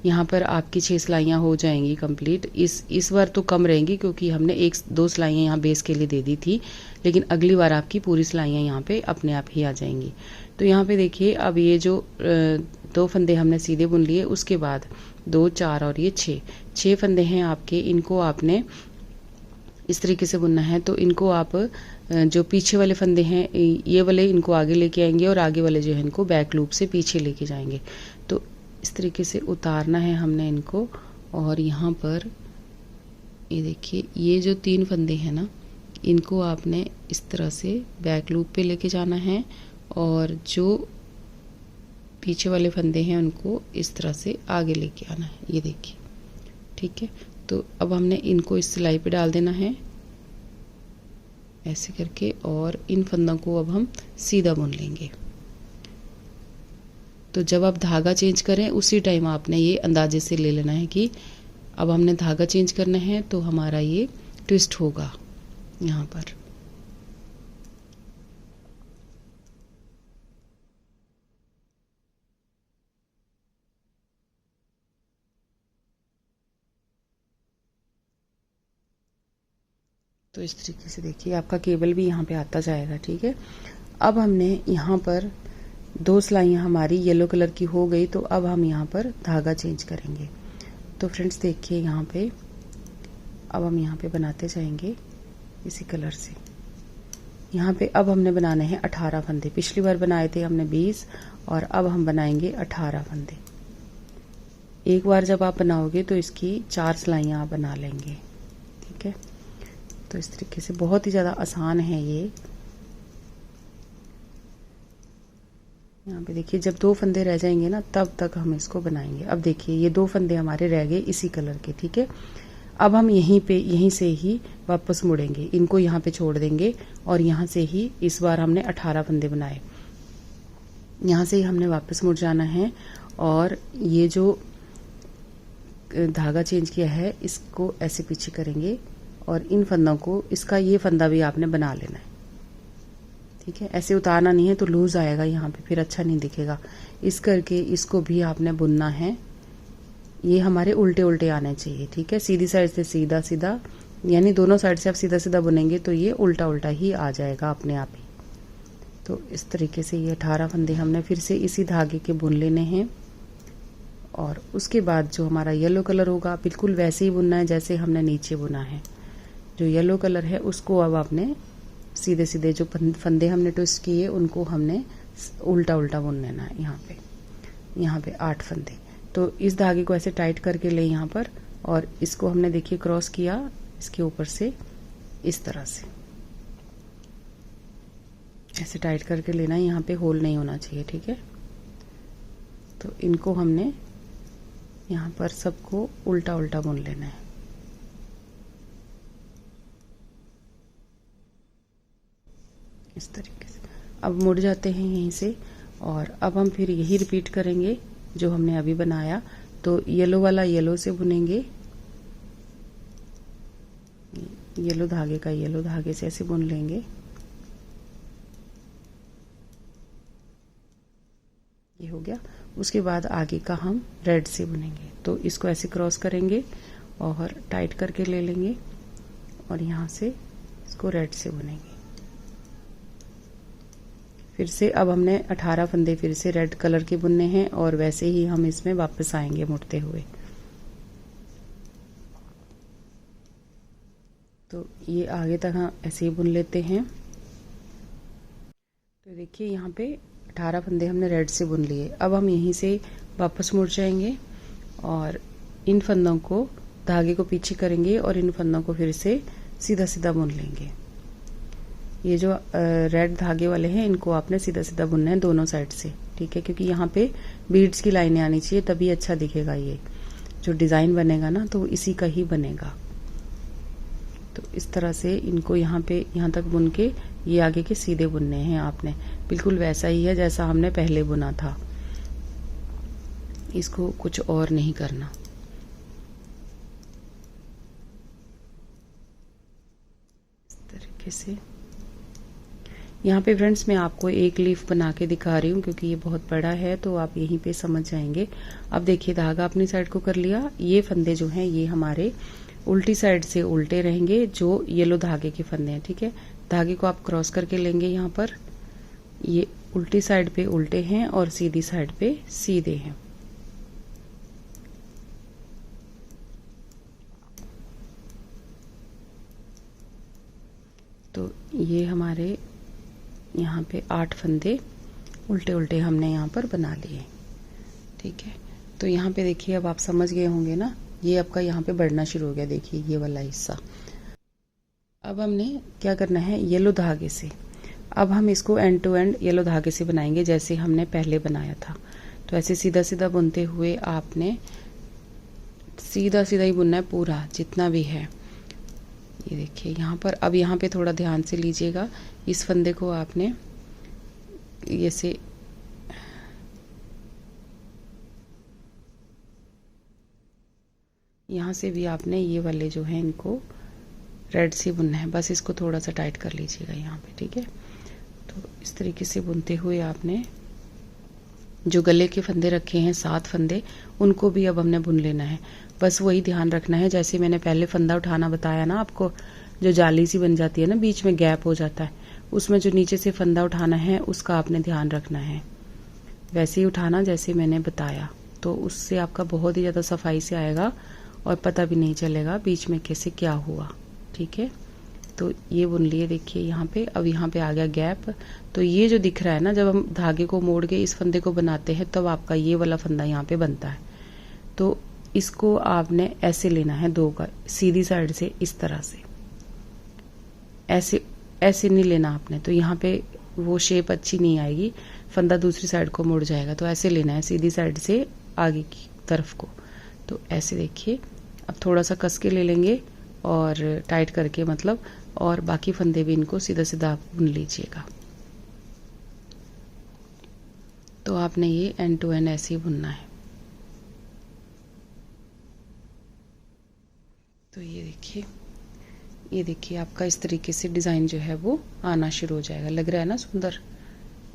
यहाँ पर आपकी 6 सिलाइयाँ हो जाएंगी कंप्लीट। इस बार तो कम रहेंगी क्योंकि हमने 1-2 सिलाइयाँ यहाँ बेस के लिए दे दी थी, लेकिन अगली बार आपकी पूरी सिलाइयाँ यहाँ पे अपने आप ही आ जाएंगी। तो यहाँ पे देखिए, अब ये जो 2 फंदे हमने सीधे बुन लिए, उसके बाद 2, 4 और ये 6 फंदे हैं आपके। इनको आपने इस तरीके से बुनना है। तो इनको आप जो पीछे वाले फंदे हैं ये वाले, इनको आगे लेके आएंगे और आगे वाले जो है इनको बैक लूप से पीछे लेके जाएंगे। तो इस तरीके से उतारना है हमने इनको। और यहाँ पर ये देखिए, ये जो 3 फंदे हैं ना, इनको आपने इस तरह से बैक लूप पे लेके जाना है और जो पीछे वाले फंदे हैं उनको इस तरह से आगे लेके आना है। ये देखिए, ठीक है। तो अब हमने इनको इस सिलाई पे डाल देना है ऐसे करके, और इन फंदों को अब हम सीधा बुन लेंगे। तो जब आप धागा चेंज करें उसी टाइम आपने ये अंदाजे से ले लेना है कि अब हमने धागा चेंज करना है, तो हमारा ये ट्विस्ट होगा यहाँ पर। तो इस तरीके से देखिए आपका केबल भी यहाँ पे आता जाएगा, ठीक है। अब हमने यहाँ पर 2 सिलाइयाँ हमारी येलो कलर की हो गई, तो अब हम यहाँ पर धागा चेंज करेंगे। तो फ्रेंड्स देखिए, यहाँ पे अब हम यहाँ पे बनाते जाएंगे इसी कलर से। यहाँ पे अब हमने बनाने हैं 18 फंदे। पिछली बार बनाए थे हमने 20 और अब हम बनाएंगे 18 फंदे। एक बार जब आप बनाओगे तो इसकी 4 सिलाइयाँ आप बना लेंगे, ठीक है। तो इस तरीके से बहुत ही ज़्यादा आसान है ये। यहाँ पे देखिए, जब 2 फंदे रह जाएंगे ना, तब तक हम इसको बनाएंगे। अब देखिए, ये 2 फंदे हमारे रह गए इसी कलर के, ठीक है। अब हम यहीं से ही वापस मुड़ेंगे, इनको यहाँ पे छोड़ देंगे और यहाँ से ही इस बार हमने 18 फंदे बनाए। यहाँ से ही हमने वापस मुड़ जाना है और ये जो धागा चेंज किया है इसको ऐसे पीछे करेंगे और इन फंदों को, इसका ये फंदा भी आपने बना लेना है, ठीक है। ऐसे उतारना नहीं है तो लूज आएगा यहाँ पे, फिर अच्छा नहीं दिखेगा। इस करके इसको भी आपने बुनना है। ये हमारे उल्टे उल्टे आने चाहिए, ठीक है। सीधी साइड से सीधा सीधा यानी दोनों साइड से आप सीधा सीधा बुनेंगे तो ये उल्टा उल्टा ही आ जाएगा अपने आप ही। तो इस तरीके से ये 18 फंदे हमने फिर से इसी धागे के बुन लेने हैं। और उसके बाद जो हमारा येलो कलर होगा बिल्कुल वैसे ही बुनना है जैसे हमने नीचे बुना है। जो येलो कलर है उसको अब आपने सीधे सीधे जो फंदे हमने ट्विस्ट किए उनको हमने उल्टा उल्टा बुन लेना है। यहाँ पे 8 फंदे। तो इस धागे को ऐसे टाइट करके ले यहाँ पर, और इसको हमने देखिए क्रॉस किया इसके ऊपर से इस तरह से ऐसे टाइट करके लेना है। यहाँ पे होल नहीं होना चाहिए, ठीक है। तो इनको हमने यहाँ पर सबको उल्टा उल्टा बुन लेना है। इस तरीके से अब मुड़ जाते हैं यहीं से, और अब हम फिर यही रिपीट करेंगे जो हमने अभी बनाया। तो येलो वाला येलो से बुनेंगे, येलो धागे का येलो धागे से ऐसे बुन लेंगे। ये हो गया। उसके बाद आगे का हम रेड से बुनेंगे। तो इसको ऐसे क्रॉस करेंगे और टाइट करके ले लेंगे, और यहाँ से इसको रेड से बुनेंगे। फिर से अब हमने 18 फंदे फिर से रेड कलर के बुनने हैं, और वैसे ही हम इसमें वापस आएंगे मुड़ते हुए। तो ये आगे तक हम ऐसे ही बुन लेते हैं। तो देखिए यहाँ पे 18 फंदे हमने रेड से बुन लिए। अब हम यहीं से वापस मुड़ जाएंगे और इन फंदों को धागे को पीछे करेंगे और इन फंदों को फिर से सीधा सीधा बुन लेंगे। ये जो रेड धागे वाले हैं इनको आपने सीधा सीधा बुनना है दोनों साइड से, ठीक है, क्योंकि यहाँ पे बीड्स की लाइनें आनी चाहिए, तभी अच्छा दिखेगा। ये जो डिजाइन बनेगा ना तो इसी का ही बनेगा। तो इस तरह से इनको यहाँ पे यहाँ तक बुन के ये आगे के सीधे बुनने हैं आपने। बिल्कुल वैसा ही है जैसा हमने पहले बुना था, इसको कुछ और नहीं करना। इस तरीके से यहाँ पे फ्रेंड्स मैं आपको एक लीफ बना के दिखा रही हूँ क्योंकि ये बहुत बड़ा है, तो आप यहीं पे समझ जाएंगे। अब देखिए धागा अपनी साइड को कर लिया। ये फंदे जो हैं ये हमारे उल्टी साइड से उल्टे रहेंगे, जो येलो धागे के फंदे हैं, ठीक है। धागे को आप क्रॉस करके लेंगे यहाँ पर। ये उल्टी साइड पे उल्टे हैं और सीधी साइड पे सीधे हैं। तो ये हमारे यहाँ पे 8 फंदे उल्टे उल्टे हमने यहाँ पर बना लिए, ठीक है। तो यहाँ पे देखिए अब आप समझ गए होंगे ना, ये आपका यहाँ पे बढ़ना शुरू हो गया। देखिए ये वाला हिस्सा। अब हमने क्या करना है, येलो धागे से अब हम इसको एंड टू एंड येलो धागे से बनाएंगे जैसे हमने पहले बनाया था। तो ऐसे सीधा सीधा बुनते हुए आपने सीधा सीधा ही बुनना है पूरा जितना भी है। ये देखिए यहाँ पर। अब यहाँ पे थोड़ा ध्यान से लीजिएगा, इस फंदे को आपने ऐसे यहाँ से भी आपने ये वाले जो हैं इनको रेड से बुनना है। बस इसको थोड़ा सा टाइट कर लीजिएगा यहाँ पे, ठीक है। तो इस तरीके से बुनते हुए आपने जो गले के फंदे रखे हैं 7 फंदे, उनको भी अब हमने बुन लेना है। बस वही ध्यान रखना है जैसे मैंने पहले फंदा उठाना बताया ना आपको, जो जाली सी बन जाती है ना, बीच में गैप हो जाता है, उसमें जो नीचे से फंदा उठाना है उसका आपने ध्यान रखना है। वैसे ही उठाना जैसे मैंने बताया, तो उससे आपका बहुत ही ज़्यादा सफाई से आएगा और पता भी नहीं चलेगा बीच में कैसे क्या हुआ, ठीक है। तो ये बुन लिए देखिए यहाँ पे। अब यहाँ पे आ गया गैप। तो ये जो दिख रहा है ना, जब हम धागे को मोड़ के इस फंदे को बनाते हैं तब आपका ये वाला फंदा यहाँ पे बनता है। तो इसको आपने ऐसे लेना है, दो का सीधी साइड से इस तरह से, ऐसे ऐसे नहीं लेना आपने, तो यहाँ पे वो शेप अच्छी नहीं आएगी, फंदा दूसरी साइड को मुड़ जाएगा। तो ऐसे लेना है सीधी साइड से आगे की तरफ को। तो ऐसे देखिए। अब थोड़ा सा कस के ले लेंगे और टाइट करके मतलब, और बाकी फंदे भी इनको सीधा सीधा आप बुन लीजिएगा। तो आपने ये एंड टू एंड ऐसे ही बुनना है। तो ये देखिए आपका इस तरीके से डिज़ाइन जो है वो आना शुरू हो जाएगा। लग रहा है ना सुंदर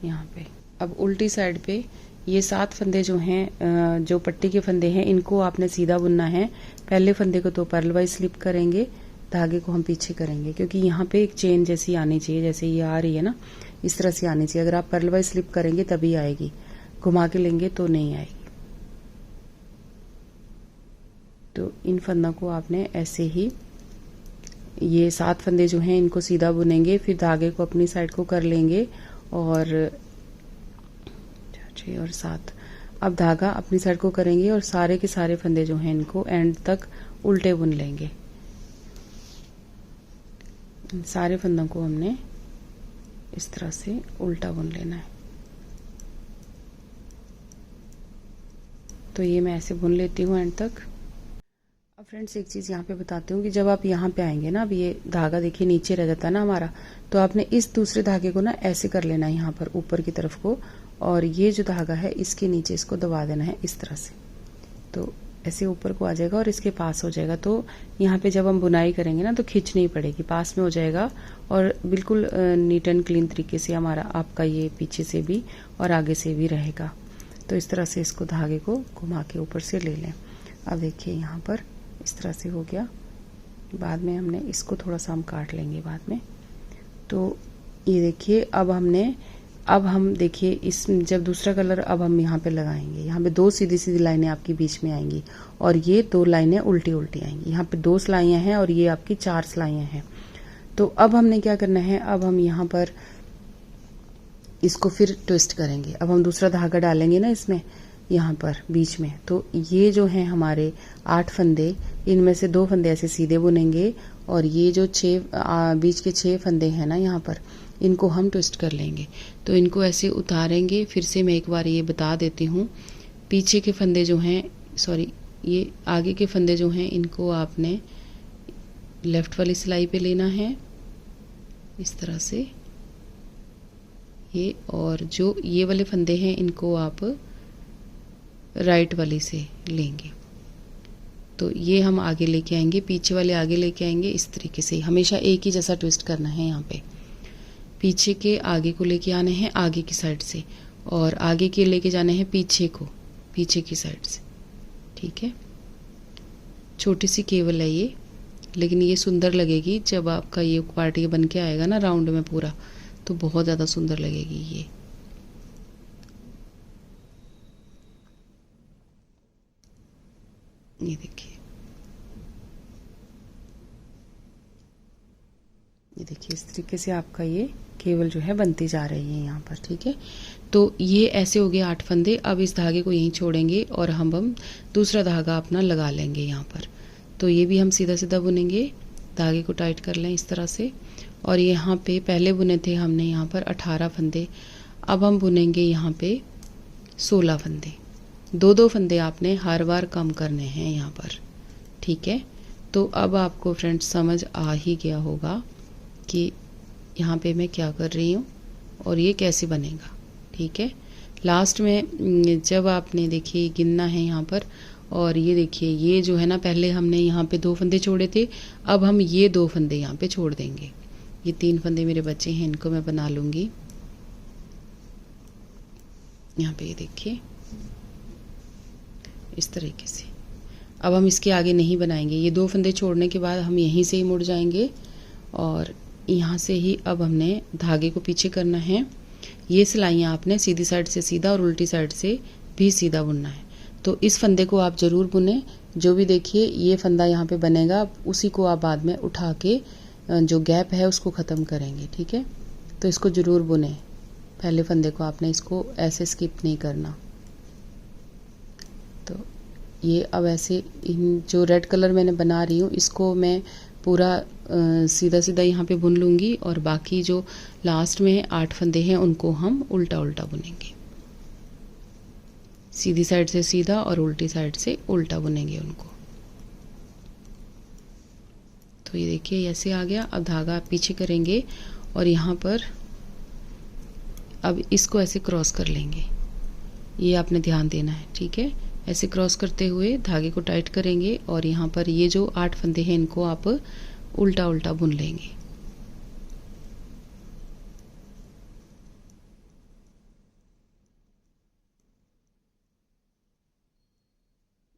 यहाँ पे। अब उल्टी साइड पे ये 7 फंदे जो हैं, जो पट्टी के फंदे हैं, इनको आपने सीधा बुनना है। पहले फंदे को तो पर्ल वाइज स्लिप करेंगे धागे को हम पीछे करेंगे, क्योंकि यहाँ पे एक चेन जैसी आनी चाहिए, जैसे ये आ रही है ना, इस तरह से आनी चाहिए। अगर आप पर्ल वाइज स्लिप करेंगे तभी आएगी, घुमा के लेंगे तो नहीं आएगी। तो इन फंदों को आपने ऐसे ही, ये 7 फंदे जो हैं इनको सीधा बुनेंगे, फिर धागे को अपनी साइड को कर लेंगे और 6 और 7। अब धागा अपनी साइड को करेंगे और सारे के सारे फंदे जो हैं इनको एंड तक उल्टे बुन लेंगे। सारे फंदों को हमने इस तरह से उल्टा बुन लेना है। तो ये मैं ऐसे बुन लेती हूँ एंड तक। अब फ्रेंड्स एक चीज़ यहाँ पे बताती हूँ कि जब आप यहाँ पे आएंगे ना, अब ये धागा देखिए नीचे रह जाता है ना हमारा, तो आपने इस दूसरे धागे को ना ऐसे कर लेना है यहाँ पर ऊपर की तरफ को, और ये जो धागा है इसके नीचे इसको दबा देना है इस तरह से। तो ऐसे ऊपर को आ जाएगा और इसके पास हो जाएगा। तो यहाँ पे जब हम बुनाई करेंगे ना तो खींच नहीं पड़ेगी, पास में हो जाएगा और बिल्कुल नीट एंड क्लीन तरीके से हमारा आपका ये पीछे से भी और आगे से भी रहेगा। तो इस तरह से इसको धागे को घुमा के ऊपर से ले लें। अब देखिए यहाँ पर इस तरह से हो गया। बाद में हमने इसको थोड़ा सा हम काट लेंगे बाद में। तो ये देखिए अब हम देखिए इस जब दूसरा कलर अब हम यहाँ पे लगाएंगे, यहाँ पे 2 सीधी सीधी लाइनें आपकी बीच में आएंगी और ये 2 लाइनें उल्टी उल्टी आएंगी। यहाँ पे 2 सिलाइयाँ हैं और ये आपकी 4 सिलाइयाँ हैं। तो अब हमने क्या करना है, अब हम यहाँ पर इसको फिर ट्विस्ट करेंगे। अब हम दूसरा धागा डालेंगे ना इसमें, यहाँ पर बीच में। तो ये जो हैं हमारे 8 फंदे, इनमें से 2 फंदे ऐसे सीधे बुनेंगे और ये जो 6 बीच के 6 फंदे हैं ना यहाँ पर, इनको हम ट्विस्ट कर लेंगे। तो इनको ऐसे उतारेंगे। फिर से मैं एक बार ये बता देती हूँ, पीछे के फंदे जो हैं, सॉरी ये आगे के फंदे जो हैं, इनको आपने लेफ्ट वाली सिलाई पे लेना है इस तरह से ये, और जो ये वाले फंदे हैं इनको आप राइट वाली से लेंगे। तो ये हम आगे लेके आएंगे, पीछे वाले आगे लेके आएंगे। इस तरीके से हमेशा एक ही जैसा ट्विस्ट करना है। यहाँ पे पीछे के आगे को लेके आने हैं आगे की साइड से, और आगे के लेके जाने हैं पीछे को पीछे की साइड से। ठीक है, छोटी सी केवल है ये, लेकिन ये सुंदर लगेगी जब आपका ये पार्ट बन के आएगा ना राउंड में पूरा, तो बहुत ज़्यादा सुंदर लगेगी ये देखिए, ये देखिए इस तरीके से आपका ये केवल जो है बनती जा रही है यहाँ पर। ठीक है, तो ये ऐसे हो गए 8 फंदे। अब इस धागे को यहीं छोड़ेंगे और हम दूसरा धागा अपना लगा लेंगे यहाँ पर। तो ये भी हम सीधा सीधा बुनेंगे, धागे को टाइट कर लें इस तरह से। और यहाँ पे पहले बुने थे हमने यहाँ पर 18 फंदे, अब हम बुनेंगे यहाँ पे 16 फंदे। 2-2 फंदे आपने हर बार कम करने हैं यहाँ पर। ठीक है, तो अब आपको फ्रेंड्स समझ आ ही गया होगा कि यहाँ पे मैं क्या कर रही हूँ और ये कैसे बनेगा। ठीक है, लास्ट में जब आपने देखिए गिनना है यहाँ पर, और ये देखिए ये जो है ना, पहले हमने यहाँ पे 2 फंदे छोड़े थे, अब हम ये 2 फंदे यहाँ पे छोड़ देंगे। ये 3 फंदे मेरे बचे हैं, इनको मैं बना लूँगी यहाँ पे। ये देखिए इस तरीके से। अब हम इसके आगे नहीं बनाएंगे, ये 2 फंदे छोड़ने के बाद हम यहीं से ही मुड़ जाएंगे और यहाँ से ही अब हमने धागे को पीछे करना है। ये सिलाइयाँ आपने सीधी साइड से सीधा और उल्टी साइड से भी सीधा बुनना है। तो इस फंदे को आप ज़रूर बुने, जो भी देखिए ये फंदा यहाँ पे बनेगा उसी को आप बाद में उठा के जो गैप है उसको ख़त्म करेंगे। ठीक है, तो इसको ज़रूर बुने, पहले फंदे को आपने इसको ऐसे स्किप नहीं करना। तो ये अब ऐसे इन जो रेड कलर मैंने बना रही हूँ इसको मैं पूरा सीधा सीधा यहाँ पे बुन लूँगी, और बाकी जो लास्ट में 8 फंदे हैं उनको हम उल्टा उल्टा बुनेंगे। सीधी साइड से सीधा और उल्टी साइड से उल्टा बुनेंगे उनको। तो ये देखिए ऐसे आ गया। अब धागा पीछे करेंगे और यहाँ पर अब इसको ऐसे क्रॉस कर लेंगे, ये आपने ध्यान देना है। ठीक है, ऐसे क्रॉस करते हुए धागे को टाइट करेंगे और यहाँ पर ये जो 8 फंदे हैं इनको आप उल्टा उल्टा बुन लेंगे।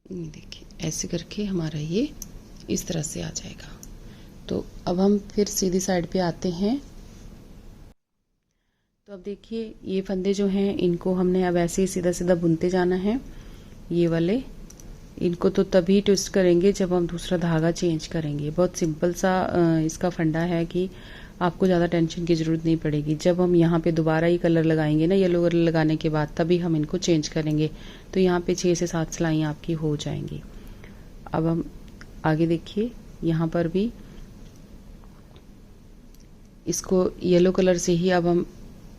देखिए ऐसे करके हमारा ये इस तरह से आ जाएगा। तो अब हम फिर सीधी साइड पे आते हैं। तो अब देखिए ये फंदे जो हैं इनको हमने अब ऐसे ही सीधा सीधा बुनते जाना है। ये वाले इनको तो तभी ट्विस्ट करेंगे जब हम दूसरा धागा चेंज करेंगे। बहुत सिंपल सा इसका फंडा है कि आपको ज़्यादा टेंशन की ज़रूरत नहीं पड़ेगी। जब हम यहाँ पे दोबारा ही कलर लगाएंगे ना, येलो कलर लगाने के बाद तभी हम इनको चेंज करेंगे। तो यहाँ पे 6 से 7 सिलाइयाँ आपकी हो जाएंगी। अब हम आगे देखिए, यहाँ पर भी इसको येलो कलर से ही अब हम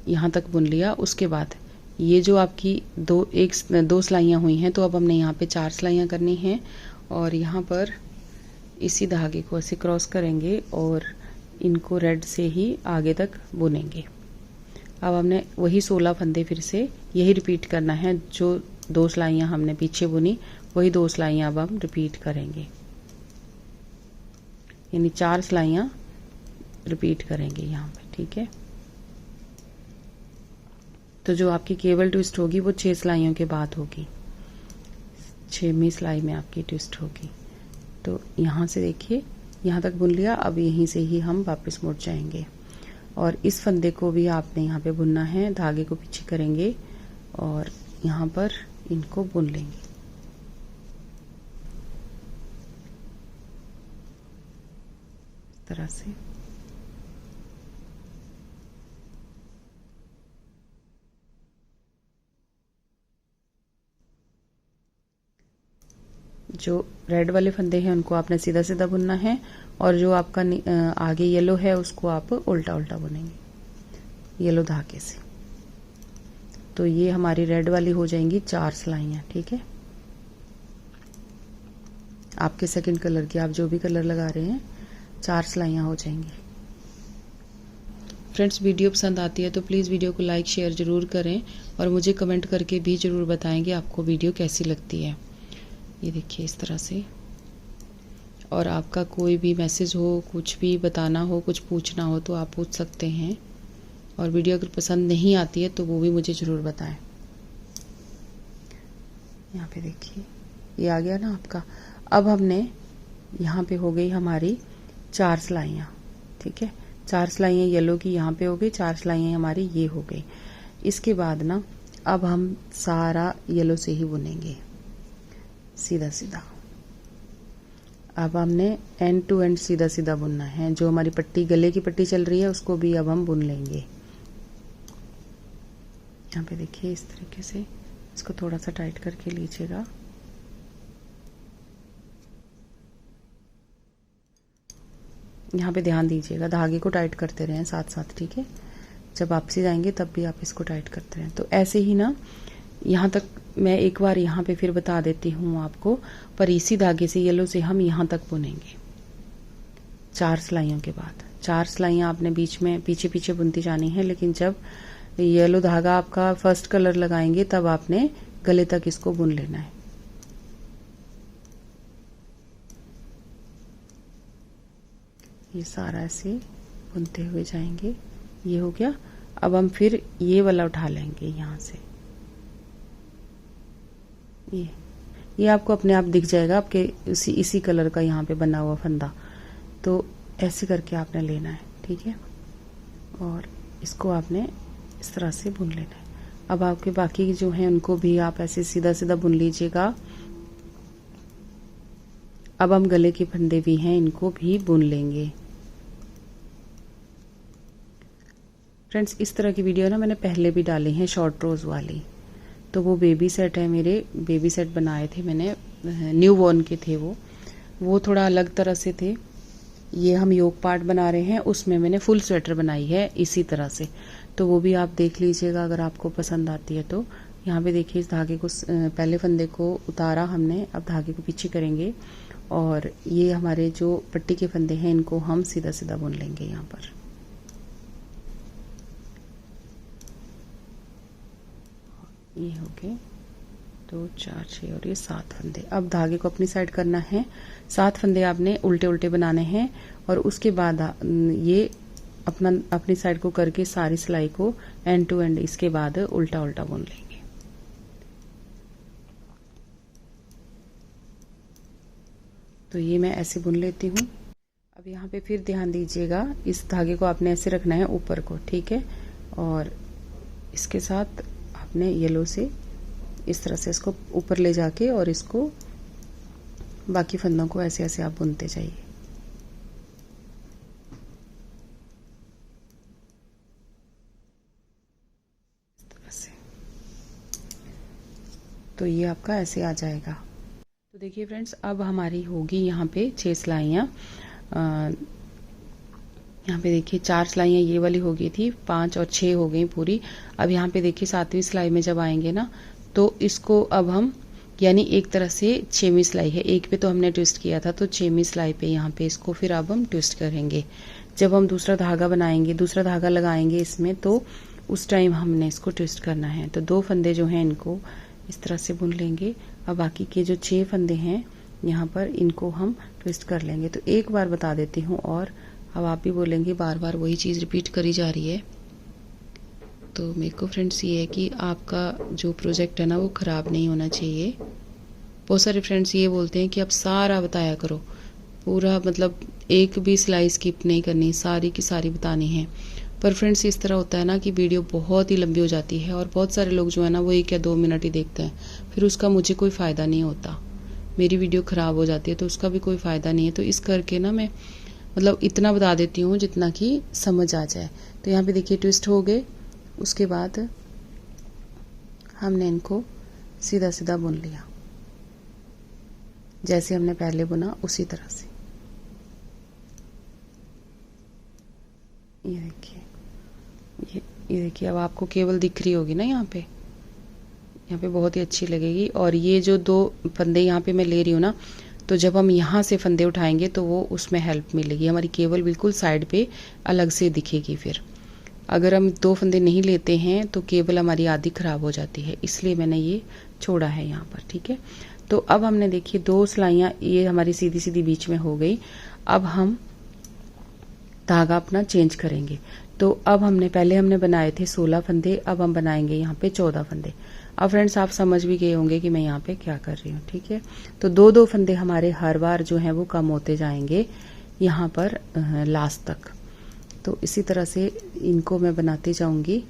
यहाँ तक बुन लिया। उसके बाद ये जो आपकी दो सिलाइयाँ हुई हैं, तो अब हमने यहाँ पे 4 सिलाइयाँ करनी हैं और यहाँ पर इसी धागे को ऐसे क्रॉस करेंगे और इनको रेड से ही आगे तक बुनेंगे। अब हमने वही 16 फंदे फिर से यही रिपीट करना है। जो 2 सिलाइयाँ हमने पीछे बुनी वही 2 सिलाइयाँ अब हम रिपीट करेंगे, यानी 4 सिलाइयाँ रिपीट करेंगे यहाँ पे। ठीक है, तो जो आपकी केबल ट्विस्ट होगी वो 6 सिलाइयों के बाद होगी। 6वीं सिलाई में आपकी ट्विस्ट होगी। तो यहाँ से देखिए यहाँ तक बुन लिया। अब यहीं से ही हम वापस मुड़ जाएंगे और इस फंदे को भी आपने यहाँ पे बुनना है। धागे को पीछे करेंगे और यहाँ पर इनको बुन लेंगे। इस तरह से जो रेड वाले फंदे हैं उनको आपने सीधा सीधा बुनना है और जो आपका आगे येलो है उसको आप उल्टा उल्टा बुनेंगे येलो धागे से। तो ये हमारी रेड वाली हो जाएंगी 4 सिलाइयाँ। ठीक है, आपके सेकंड कलर की आप जो भी कलर लगा रहे हैं 4 सिलाइयाँ हो जाएंगी। फ्रेंड्स, वीडियो पसंद आती है तो प्लीज़ वीडियो को लाइक शेयर ज़रूर करें और मुझे कमेंट करके भी ज़रूर बताएं कि आपको वीडियो कैसी लगती है। ये देखिए इस तरह से। और आपका कोई भी मैसेज हो, कुछ भी बताना हो, कुछ पूछना हो तो आप पूछ सकते हैं। और वीडियो अगर पसंद नहीं आती है तो वो भी मुझे ज़रूर बताएं। यहाँ पे देखिए ये आ गया ना आपका। अब हमने यहाँ पे हो गई हमारी 4 सिलाइयाँ। ठीक है, 4 सिलाइयाँ येलो की यहाँ पे हो गई, 4 सिलाइयाँ हमारी ये हो गई। इसके बाद ना अब हम सारा येलो से ही बुनेंगे सीधा सीधा। अब हमने एंड टू एंड सीधा सीधा बुनना है। जो हमारी पट्टी गले की पट्टी चल रही है उसको भी अब हम बुन लेंगे। यहाँ पे देखिए इस तरीके से इसको थोड़ा सा टाइट करके लीजिएगा। यहाँ पे ध्यान दीजिएगा, धागे को टाइट करते रहें साथ साथ। ठीक है, जब वापसी जाएंगे तब भी आप इसको टाइट करते रहें। तो ऐसे ही ना यहाँ तक मैं एक बार यहाँ पे फिर बता देती हूँ आपको, पर इसी धागे से येलो से हम यहाँ तक बुनेंगे 4 सिलाइयों के बाद। 4 सिलाइयाँ आपने बीच में पीछे पीछे बुनती जानी है, लेकिन जब येलो धागा आपका फर्स्ट कलर लगाएंगे तब आपने गले तक इसको बुन लेना है। ये सारा ऐसे बुनते हुए जाएंगे। ये हो गया। अब हम फिर ये वाला उठा लेंगे यहाँ से। ये आपको अपने आप दिख जाएगा, आपके इसी कलर का यहाँ पे बना हुआ फंदा। तो ऐसे करके आपने लेना है। ठीक है, और इसको आपने इस तरह से बुन लेना है। अब आपके बाकी जो हैं उनको भी आप ऐसे सीधा सीधा बुन लीजिएगा। अब हम गले के फंदे भी हैं, इनको भी बुन लेंगे। फ्रेंड्स, इस तरह की वीडियो ना मैंने पहले भी डाली हैं, शॉर्ट रोज वाली। तो वो बेबी सेट है, मेरे बेबी सेट बनाए थे मैंने, न्यू बॉर्न के थे वो थोड़ा अलग तरह से थे। ये हम योग पार्ट बना रहे हैं, उसमें मैंने फुल स्वेटर बनाई है इसी तरह से। तो वो भी आप देख लीजिएगा अगर आपको पसंद आती है तो। यहाँ पे देखिए इस धागे को पहले फंदे को उतारा हमने, अब धागे को पीछे करेंगे और ये हमारे जो पट्टी के फंदे हैं इनको हम सीधा सीधा बुन लेंगे यहाँ पर। ये हो गए 2 4 6 और ये 7 फंदे। अब धागे को अपनी साइड करना है। 7 फंदे आपने उल्टे उल्टे बनाने हैं और उसके बाद ये अपनी साइड को करके सारी सिलाई को एंड टू एंड इसके बाद उल्टा उल्टा बुन लेंगे। तो ये मैं ऐसे बुन लेती हूँ। अब यहाँ पे फिर ध्यान दीजिएगा, इस धागे को आपने ऐसे रखना है ऊपर को, ठीक है। और इसके साथ आपने येलो से इस तरह से इसको ऊपर ले जाके और इसको बाकी फंदों को ऐसे ऐसे आप बुनते जाइए। इस तरह से तो ये आपका ऐसे आ जाएगा। तो देखिए फ्रेंड्स, अब हमारी होगी यहाँ पे 6 सिलाइयाँ। यहाँ पे देखिए 4 सिलाइयाँ ये वाली हो गई थी, 5 और 6 हो गई पूरी। अब यहाँ पे देखिए 7वीं सिलाई में जब आएंगे ना, तो इसको अब हम, यानी एक तरह से 6वीं सिलाई है, एक पे तो हमने ट्विस्ट किया था, तो 6वीं सिलाई पे यहाँ पे इसको फिर अब हम ट्विस्ट करेंगे। जब हम दूसरा धागा बनाएंगे, दूसरा धागा लगाएंगे इसमें, तो उस टाइम हमने इसको ट्विस्ट करना है। तो 2 फंदे जो हैं इनको इस तरह से बुन लेंगे। अब बाकी के जो 6 फंदे हैं यहाँ पर, इनको हम ट्विस्ट कर लेंगे। तो एक बार बता देती हूँ, और अब आप भी बोलेंगे बार बार वही चीज़ रिपीट करी जा रही है। तो मेरे को फ्रेंड्स ये है कि आपका जो प्रोजेक्ट है ना वो ख़राब नहीं होना चाहिए। बहुत सारे फ्रेंड्स ये बोलते हैं कि आप सारा बताया करो, पूरा मतलब एक भी सिलाई स्किप नहीं करनी, सारी की सारी बतानी है। पर फ्रेंड्स इस तरह होता है ना कि वीडियो बहुत ही लंबी हो जाती है, और बहुत सारे लोग जो है ना वो 1 या 2 मिनट ही देखते हैं, फिर उसका मुझे कोई फ़ायदा नहीं होता, मेरी वीडियो ख़राब हो जाती है, तो उसका भी कोई फ़ायदा नहीं है। तो इस करके ना मैं मतलब इतना बता देती हूँ जितना कि समझ आ जाए। तो यहाँ पे देखिए ट्विस्ट हो गए, उसके बाद हमने इनको सीधा सीधा बुन लिया, जैसे हमने पहले बुना उसी तरह से। ये देखिए, ये देखिए, अब आपको केवल दिख रही होगी ना यहाँ पे बहुत ही अच्छी लगेगी। और ये जो 2 फंदे यहाँ पे मैं ले रही हूँ ना, तो जब हम यहाँ से फंदे उठाएंगे तो वो उसमें हेल्प मिलेगी, हमारी केवल बिल्कुल साइड पे अलग से दिखेगी। फिर अगर हम 2 फंदे नहीं लेते हैं तो केवल हमारी आधी खराब हो जाती है, इसलिए मैंने ये छोड़ा है यहाँ पर, ठीक है। तो अब हमने देखिए 2 सिलाइयाँ ये हमारी सीधी सीधी बीच में हो गई। अब हम धागा अपना चेंज करेंगे। तो अब पहले हमने बनाए थे 16 फंदे, अब हम बनाएंगे यहाँ पे 14 फंदे। अब फ्रेंड्स आप समझ भी गए होंगे कि मैं यहाँ पे क्या कर रही हूँ, ठीक है। तो 2-2 फंदे हमारे हर बार जो हैं वो कम होते जाएंगे यहाँ पर लास्ट तक। तो इसी तरह से इनको मैं बनाती जाऊंगी।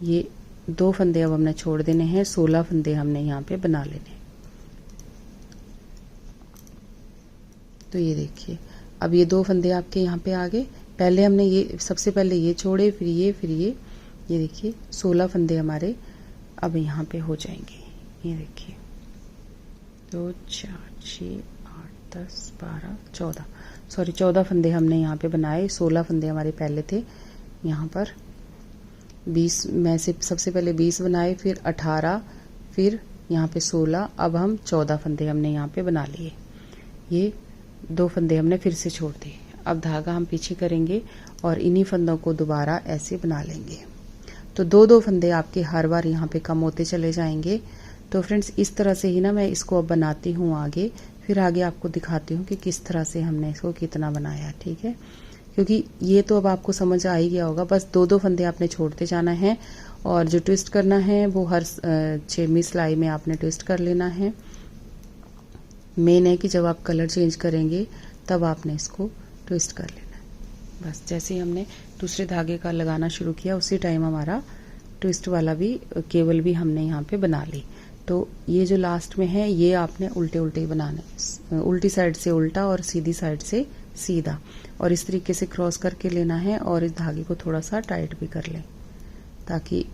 ये 2 फंदे अब हमने छोड़ देने हैं, 16 फंदे हमने यहाँ पे बना लेने। तो ये देखिए, अब ये 2 फंदे आपके यहाँ पे आ गए। पहले हमने ये सबसे पहले ये छोड़े, फिर ये देखिए 16 फंदे हमारे अब यहाँ पे हो जाएंगे। ये देखिए 2 4 6 8 10 12 14 फंदे हमने यहाँ पे बनाए। 16 फंदे हमारे पहले थे यहाँ पर। 20 में से सबसे पहले 20 बनाए, फिर 18, फिर यहाँ पे 16। अब हम 14 फंदे हमने यहाँ पे बना लिए। ये 2 फंदे हमने फिर से छोड़ दिए। अब धागा हम पीछे करेंगे और इन्हीं फंदों को दोबारा ऐसे बना लेंगे। तो 2-2 फंदे आपके हर बार यहाँ पे कम होते चले जाएंगे। तो फ्रेंड्स इस तरह से ही ना मैं इसको अब बनाती हूँ आगे, फिर आगे आपको दिखाती हूँ कि किस तरह से हमने इसको कितना बनाया, ठीक है। क्योंकि ये तो अब आपको समझ आ ही गया होगा, बस 2-2 फंदे आपने छोड़ते जाना है, और जो ट्विस्ट करना है वो हर 6वीं सिलाई में आपने ट्विस्ट कर लेना है। मेन है कि जब आप कलर चेंज करेंगे तब आपने इसको ट्विस्ट कर लेना है। बस जैसे ही हमने दूसरे धागे का लगाना शुरू किया, उसी टाइम हमारा ट्विस्ट वाला भी केबल भी हमने यहाँ पे बना ली। तो ये जो लास्ट में है ये आपने उल्टे उल्टे ही बनाने, उल्टी साइड से उल्टा और सीधी साइड से सीधा, और इस तरीके से क्रॉस करके लेना है। और इस धागे को थोड़ा सा टाइट भी कर लें ताकि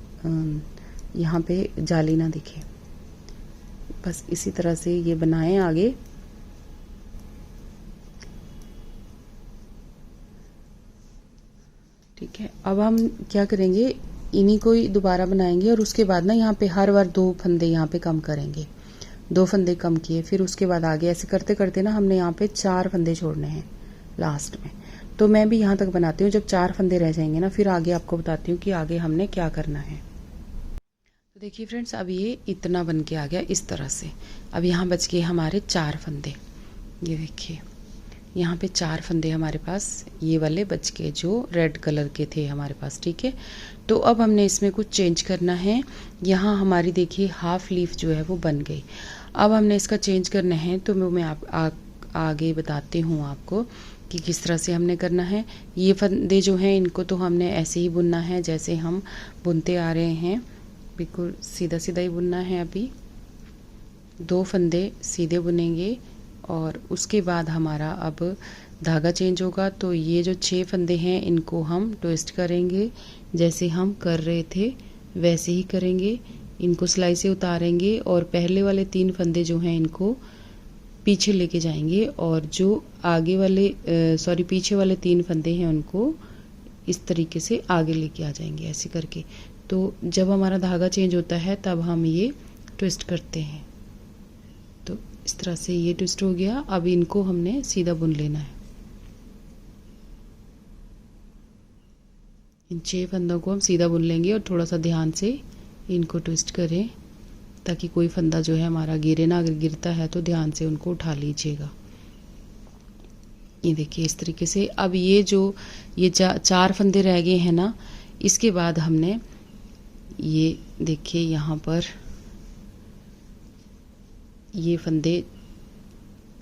यहाँ पे जाली ना दिखे। बस इसी तरह से ये बनाएं आगे। ठीक है, अब हम क्या करेंगे, इन्हीं को ही दोबारा बनाएंगे, और उसके बाद ना यहाँ पे हर बार 2 फंदे यहाँ पे कम करेंगे। 2 फंदे कम किए, फिर उसके बाद आगे ऐसे करते करते ना हमने यहाँ पे 4 फंदे छोड़ने हैं लास्ट में। तो मैं भी यहाँ तक बनाती हूँ, जब 4 फंदे रह जाएंगे ना फिर आगे आपको बताती हूँ कि आगे हमने क्या करना है। तो देखिए फ्रेंड्स, अब ये इतना बन के आ गया इस तरह से। अब यहाँ बच गए हमारे 4 फंदे। ये देखिए यहाँ पे 4 फंदे हमारे पास ये वाले बच गए जो रेड कलर के थे हमारे पास, ठीक है। तो अब हमने इसमें कुछ चेंज करना है। यहाँ हमारी देखिए हाफ लीफ जो है वो बन गई। अब हमने इसका चेंज करना है, तो मैं आगे बताती हूँ आपको। कि किस तरह से हमने करना है। ये फंदे जो हैं इनको तो हमने ऐसे ही बुनना है जैसे हम बुनते आ रहे हैं, बिल्कुल सीधा सीधा ही बुनना है। अभी 2 फंदे सीधे बुनेंगे और उसके बाद हमारा अब धागा चेंज होगा। तो ये जो 6 फंदे हैं इनको हम ट्विस्ट करेंगे, जैसे हम कर रहे थे वैसे ही करेंगे। इनको सिलाई से उतारेंगे और पहले वाले 3 फंदे जो हैं इनको पीछे लेके जाएंगे और जो आगे वाले पीछे वाले 3 फंदे हैं उनको इस तरीके से आगे लेके आ जाएंगे ऐसे करके। तो जब हमारा धागा चेंज होता है तब हम ये ट्विस्ट करते हैं। तो इस तरह से ये ट्विस्ट हो गया। अब इनको हमने सीधा बुन लेना है। इन 6 फंदों को हम सीधा बुन लेंगे और थोड़ा सा ध्यान से इनको ट्विस्ट करें ताकि कोई फंदा जो है हमारा गिरे ना। अगर गिरता है तो ध्यान से उनको उठा लीजिएगा। ये देखिए इस तरीके से। अब ये जो 4 फंदे रह गए हैं ना, इसके बाद हमने ये देखिए यहाँ पर ये फंदे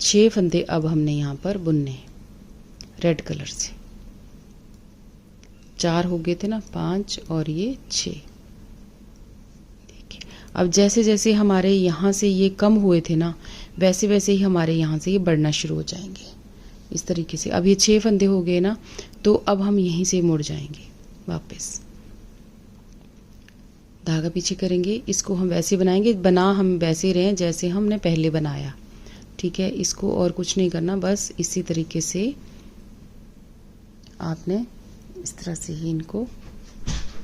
6 फंदे अब हमने यहाँ पर बुनने हैं रेड कलर से। 4 हो गए थे ना, 5 और ये 6। अब जैसे जैसे हमारे यहाँ से ये कम हुए थे ना, वैसे वैसे ही हमारे यहाँ से ये बढ़ना शुरू हो जाएंगे इस तरीके से। अब ये 6 फंदे हो गए ना, तो अब हम यहीं से मुड़ जाएंगे वापस। धागा पीछे करेंगे, इसको हम वैसे बनाएंगे, बना हम वैसे रहें जैसे हमने पहले बनाया, ठीक है। इसको और कुछ नहीं करना, बस इसी तरीके से आपने इस तरह से ही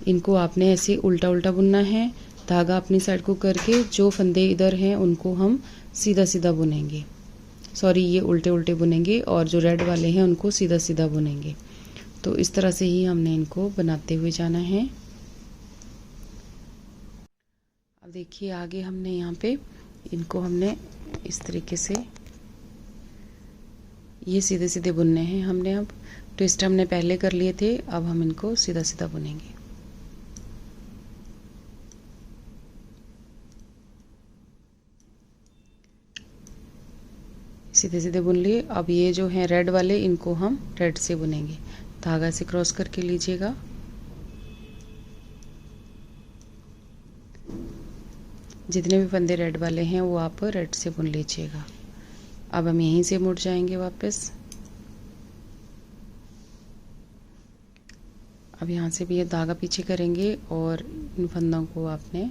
इनको आपने ऐसे उल्टा उल्टा बुनना है। धागा अपनी साइड को करके जो फंदे इधर हैं उनको हम सीधा सीधा बुनेंगे, ये उल्टे उल्टे बुनेंगे, और जो रेड वाले हैं उनको सीधा सीधा बुनेंगे। तो इस तरह से ही हमने इनको बनाते हुए जाना है। अब देखिए आगे हमने यहाँ पे इनको हमने इस तरीके से ये सीधे सीधे बुनने हैं हमने। अब ट्विस्ट हमने पहले कर लिए थे, अब हम इनको सीधा सीधा बुनेंगे। सीधे सीधे बुन लिए। अब ये जो हैं रेड वाले, इनको हम रेड से बुनेंगे। धागा से क्रॉस करके लीजिएगा। जितने भी फंदे रेड वाले हैं वो आप रेड से बुन लीजिएगा। अब हम यहीं से मुड़ जाएंगे वापस। अब यहाँ से भी ये धागा पीछे करेंगे और इन फंदों को आपने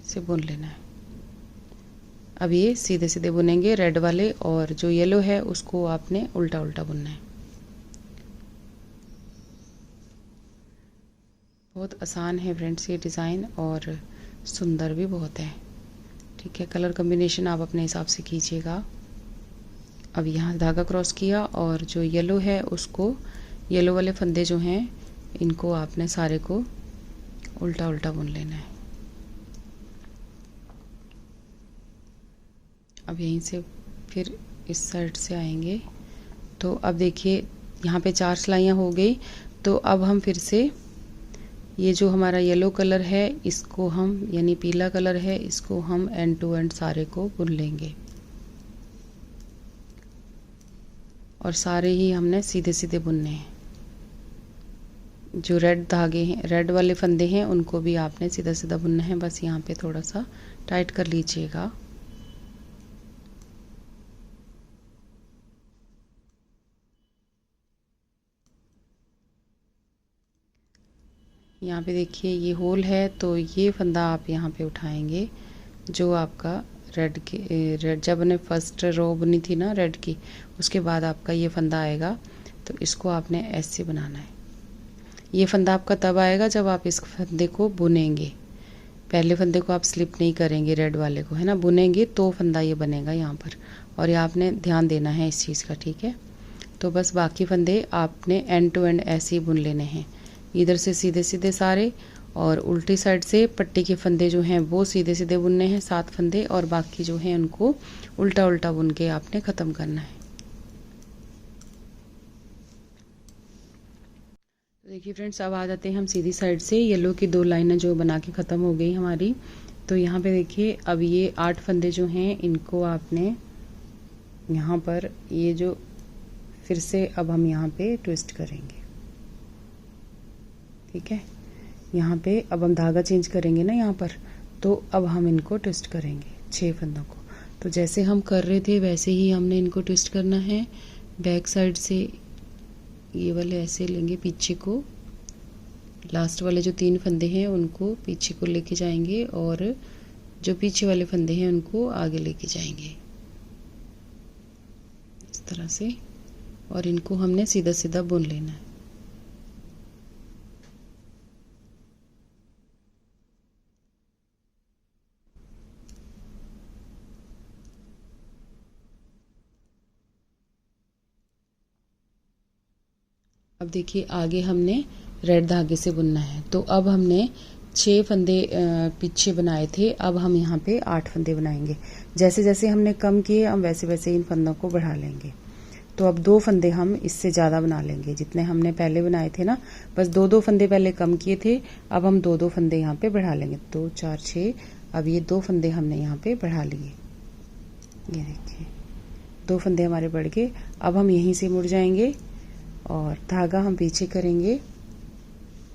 से बुन लेना है। अब ये सीधे सीधे बुनेंगे रेड वाले, और जो येलो है उसको आपने उल्टा उल्टा बुनना है। बहुत आसान है फ्रेंड्स ये डिज़ाइन, और सुंदर भी बहुत है, ठीक है। कलर कॉम्बिनेशन आप अपने हिसाब से कीजिएगा। अब यहाँ धागा क्रॉस किया और जो येलो है उसको, येलो वाले फंदे जो हैं इनको आपने सारे को उल्टा उल्टा बुन लेना है। अब यहीं से फिर इस साइड से आएंगे। तो अब देखिए यहाँ पे 4 सिलाइयाँ हो गई। तो अब हम फिर से ये जो हमारा येलो कलर है इसको हम, यानी पीला कलर है, इसको हम एंड टू एंड सारे को बुन लेंगे, और सारे ही हमने सीधे सीधे बुनने हैं। जो रेड धागे हैं, रेड वाले फंदे हैं, उनको भी आपने सीधा सीधा बुनना है। बस यहाँ पे थोड़ा सा टाइट कर लीजिएगा। यहाँ पे देखिए ये होल है, तो ये फंदा आप यहाँ पे उठाएंगे जो आपका रेड जब हमने फर्स्ट रो बुनी थी ना रेड की, उसके बाद आपका ये फंदा आएगा। तो इसको आपने ऐसे बनाना है। ये फंदा आपका तब आएगा जब आप इस फंदे को बुनेंगे। पहले फंदे को आप स्लिप नहीं करेंगे, रेड वाले को, है ना, बुनेंगे तो फंदा ये बनेगा यहाँ पर। और ये आपने ध्यान देना है इस चीज़ का, ठीक है। तो बस बाकी फंदे आपने एंड टू एंड ऐसे ही बुन लेने हैं, इधर से सीधे सीधे सारे, और उल्टी साइड से पट्टी के फंदे जो हैं वो सीधे सीधे बुनने हैं 7 फंदे, और बाकी जो हैं उनको उल्टा उल्टा बुन के आपने ख़त्म करना है। तो देखिए फ्रेंड्स, अब आ जाते हैं हम सीधी साइड से। येलो की 2 लाइनें जो बना के ख़त्म हो गई हमारी। तो यहाँ पे देखिए अब ये 8 फंदे जो हैं इनको आपने यहाँ पर ये जो फिर से अब हम यहाँ पे ट्विस्ट करेंगे। ठीक है, यहाँ पे अब हम धागा चेंज करेंगे ना यहाँ पर, तो अब हम इनको ट्विस्ट करेंगे 6 फंदों को। तो जैसे हम कर रहे थे वैसे ही हमने इनको ट्विस्ट करना है। बैक साइड से ये वाले ऐसे लेंगे पीछे को, लास्ट वाले जो 3 फंदे हैं उनको पीछे को लेके जाएंगे और जो पीछे वाले फंदे हैं उनको आगे लेके जाएंगे इस तरह से, और इनको हमने सीधा सीधा बुन लेना है। अब देखिए आगे हमने रेड धागे से बुनना है। तो अब हमने 6 फंदे पीछे बनाए थे, अब हम यहाँ पे 8 फंदे बनाएंगे। जैसे जैसे हमने कम किए हम वैसे वैसे इन फंदों को बढ़ा लेंगे। तो अब 2 फंदे हम इससे ज़्यादा बना लेंगे जितने हमने पहले बनाए थे ना, बस 2-2 फंदे पहले कम किए थे, अब हम 2-2 फंदे यहाँ पे बढ़ा लेंगे। 2 4 6, अब ये 2 फंदे हमने यहाँ पे बढ़ा लिए। ये देखिए 2 फंदे हमारे बढ़ गए। अब हम यहीं से मुड़ जाएंगे और धागा हम पीछे करेंगे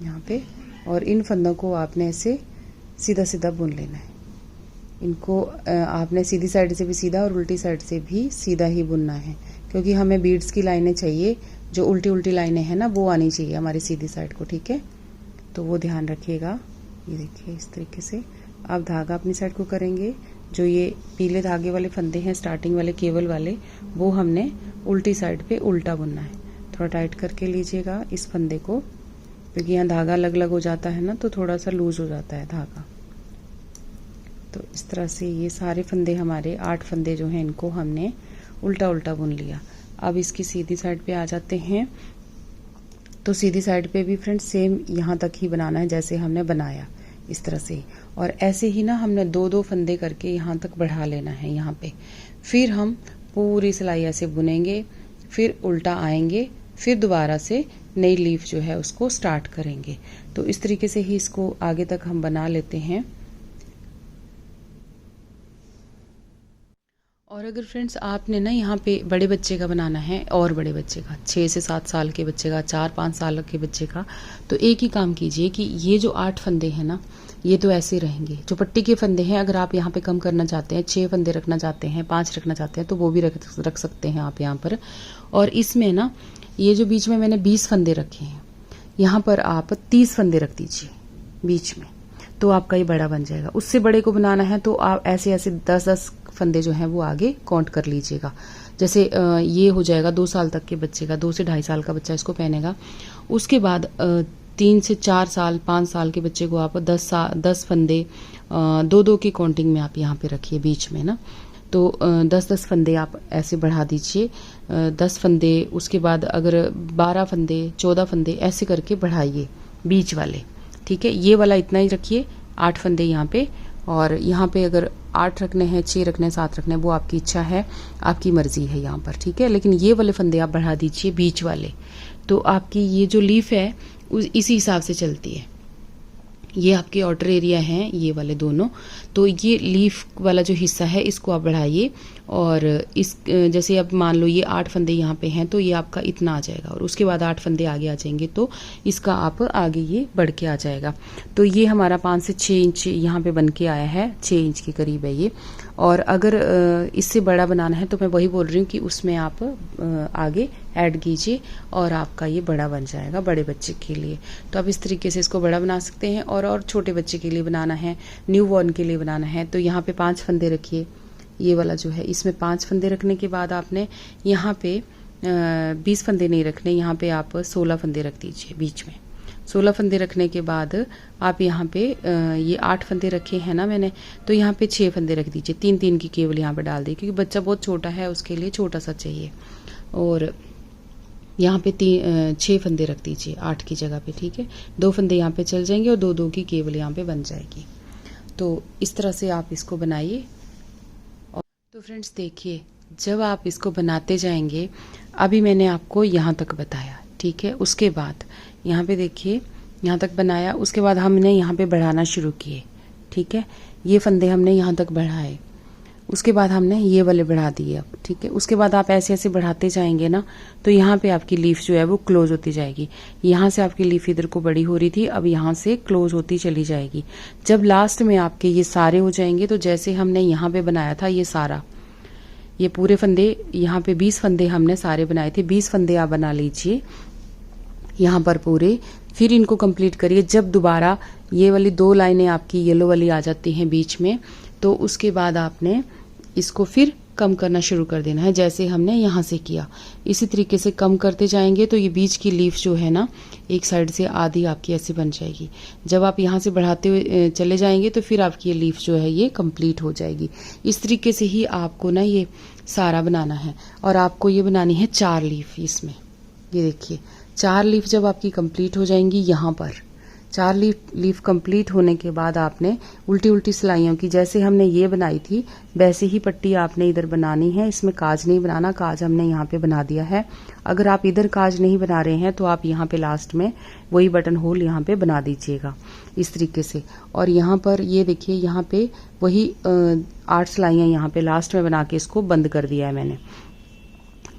यहाँ पे, और इन फंदों को आपने ऐसे सीधा सीधा बुन लेना है। इनको आपने सीधी साइड से भी सीधा और उल्टी साइड से भी सीधा ही बुनना है, क्योंकि हमें बीड्स की लाइनें चाहिए, जो उल्टी उल्टी लाइनें हैं ना वो आनी चाहिए हमारी सीधी साइड को। ठीक है, तो वो ध्यान रखिएगा। ये देखिए इस तरीके से आप धागा अपनी साइड को करेंगे। जो ये पीले धागे वाले फंदे हैं स्टार्टिंग वाले केबल वाले, वो हमने उल्टी साइड पे उल्टा बुनना है। थोड़ा टाइट करके लीजिएगा इस फंदे को, क्योंकि यहाँ धागा अलग अलग हो जाता है ना, तो थोड़ा सा लूज हो जाता है धागा। तो इस तरह से ये सारे फंदे हमारे 8 फंदे जो हैं इनको हमने उल्टा उल्टा बुन लिया। अब इसकी सीधी साइड पे आ जाते हैं। तो सीधी साइड पे भी फ्रेंड्स सेम यहाँ तक ही बनाना है जैसे हमने बनाया, इस तरह से। और ऐसे ही ना हमने 2-2 फंदे करके यहाँ तक बढ़ा लेना है यहाँ पे। फिर हम पूरी सिलाई ऐसे बुनेंगे, फिर उल्टा आएंगे, फिर दोबारा से नई लीफ जो है उसको स्टार्ट करेंगे। तो इस तरीके से ही इसको आगे तक हम बना लेते हैं। और अगर फ्रेंड्स आपने ना यहाँ पे बड़े बच्चे का बनाना है, और बड़े बच्चे का 6 से 7 साल के बच्चे का, 4-5 साल के बच्चे का, तो एक ही काम कीजिए कि ये जो 8 फंदे हैं ना ये तो ऐसे रहेंगे। जो पट्टी के फंदे हैं अगर आप यहाँ पे कम करना चाहते हैं, 6 फंदे रखना चाहते हैं, 5 रखना चाहते हैं, तो वो भी रख सकते हैं आप यहाँ पर। और इसमें ना ये जो बीच में मैंने 20 फंदे रखे हैं, यहाँ पर आप 30 फंदे रख दीजिए बीच में, तो आपका ये बड़ा बन जाएगा। उससे बड़े को बनाना है तो आप ऐसे ऐसे 10-10 फंदे जो हैं वो आगे काउंट कर लीजिएगा। जैसे ये हो जाएगा 2 साल तक के बच्चे का, 2 से 2.5 साल का बच्चा इसको पहनेगा। उसके बाद 3 से 4 साल 5 साल के बच्चे को आप 10 फंदे 2-2 की काउंटिंग में आप यहाँ पे रखिए बीच में ना। तो 10-10 फंदे आप ऐसे बढ़ा दीजिए, 10 फंदे, उसके बाद अगर 12 फंदे 14 फंदे ऐसे करके बढ़ाइए बीच वाले। ठीक है, ये वाला इतना ही रखिए, 8 फंदे यहाँ पे। और यहाँ पे अगर 8 रखने हैं, 6 रखने हैं, 7 रखने हैं, वो आपकी इच्छा है, आपकी मर्जी है यहाँ पर। ठीक है, लेकिन ये वाले फंदे आप बढ़ा दीजिए बीच वाले, तो आपकी ये जो लीफ है इसी हिसाब से चलती है। ये आपके आउटर एरिया हैं ये वाले दोनों, तो ये लीफ वाला जो हिस्सा है इसको आप बढ़ाइए। और इस जैसे अब मान लो ये 8 फंदे यहाँ पे हैं तो ये आपका इतना आ जाएगा, और उसके बाद 8 फंदे आगे आ जाएंगे तो इसका आप आगे ये बढ़ के आ जाएगा। तो ये हमारा 5 से 6 इंच यहाँ पे बन के आया है, 6 इंच के करीब है ये। और अगर इससे बड़ा बनाना है तो मैं वही बोल रही हूँ कि उसमें आप आगे ऐड कीजिए और आपका ये बड़ा बन जाएगा बड़े बच्चे के लिए। तो आप इस तरीके से इसको बड़ा बना सकते हैं। और छोटे बच्चे के लिए बनाना है, न्यू बॉर्न के लिए बनाना है, तो यहाँ पे 5 फंदे रखिए। ये वाला जो है इसमें 5 फंदे रखने के बाद आपने यहाँ पे 20 फंदे नहीं रखने, यहाँ पे आप 16 फंदे रख दीजिए बीच में। 16 फंदे रखने के बाद आप यहाँ पे ये 8 फंदे रखे हैं ना मैंने, तो यहाँ पे 6 फंदे रख दीजिए। 3-3 की केवल यहाँ पे डाल दी, क्योंकि बच्चा बहुत छोटा है उसके लिए छोटा सा चाहिए। और यहाँ पे 6 फंदे रख दीजिए 8 की जगह पे। ठीक है, 2 फंदे यहाँ पे चल जाएंगे और 2-2 की केवल यहाँ पे बन जाएगी। तो इस तरह से आप इसको बनाइए। तो फ्रेंड्स देखिए, जब आप इसको बनाते जाएंगे, अभी मैंने आपको यहाँ तक बताया, ठीक है, उसके बाद यहाँ पे देखिए यहाँ तक बनाया, उसके बाद हमने यहाँ पे बढ़ाना शुरू किए। ठीक है, ये फंदे हमने यहाँ तक बढ़ाए, उसके बाद हमने ये वाले बढ़ा दिए अब, ठीक है। उसके बाद आप ऐसे ऐसे बढ़ाते जाएंगे ना, तो यहाँ पे आपकी लीफ जो है वो क्लोज होती जाएगी। यहाँ से आपकी लीफ इधर को बड़ी हो रही थी, अब यहाँ से क्लोज होती चली जाएगी। जब लास्ट में आपके ये सारे हो जाएंगे, तो जैसे हमने यहाँ पे बनाया था ये सारा, ये पूरे फंदे, यहाँ पे 20 फंदे हमने सारे बनाए थे, 20 फंदे आप बना लीजिए यहाँ पर पूरे। फिर इनको कंप्लीट करिए। जब दोबारा ये वाली 2 लाइनें आपकी येलो वाली आ जाती हैं बीच में, तो उसके बाद आपने इसको फिर कम करना शुरू कर देना है, जैसे हमने यहाँ से किया। इसी तरीके से कम करते जाएंगे तो ये बीच की लीफ जो है ना, एक साइड से आधी आपकी ऐसे बन जाएगी। जब आप यहाँ से बढ़ाते हुए चले जाएंगे तो फिर आपकी ये लीफ जो है ये कंप्लीट हो जाएगी। इस तरीके से ही आपको ना ये सारा बनाना है, और आपको ये बनानी है 4 लीफ इसमें। ये देखिए 4 लीफ जब आपकी कंप्लीट हो जाएंगी, यहाँ पर 4 लीफ कंप्लीट होने के बाद आपने उल्टी उल्टी सिलाइयों की, जैसे हमने ये बनाई थी वैसे ही पट्टी आपने इधर बनानी है। इसमें काज नहीं बनाना, काज हमने यहाँ पे बना दिया है। अगर आप इधर काज नहीं बना रहे हैं तो आप यहाँ पे लास्ट में वही बटन होल यहाँ पे बना दीजिएगा इस तरीके से। और यहाँ पर ये देखिए, यहाँ पे वही 8 सिलाइयाँ यहाँ पे लास्ट में बना के इसको बंद कर दिया है मैंने।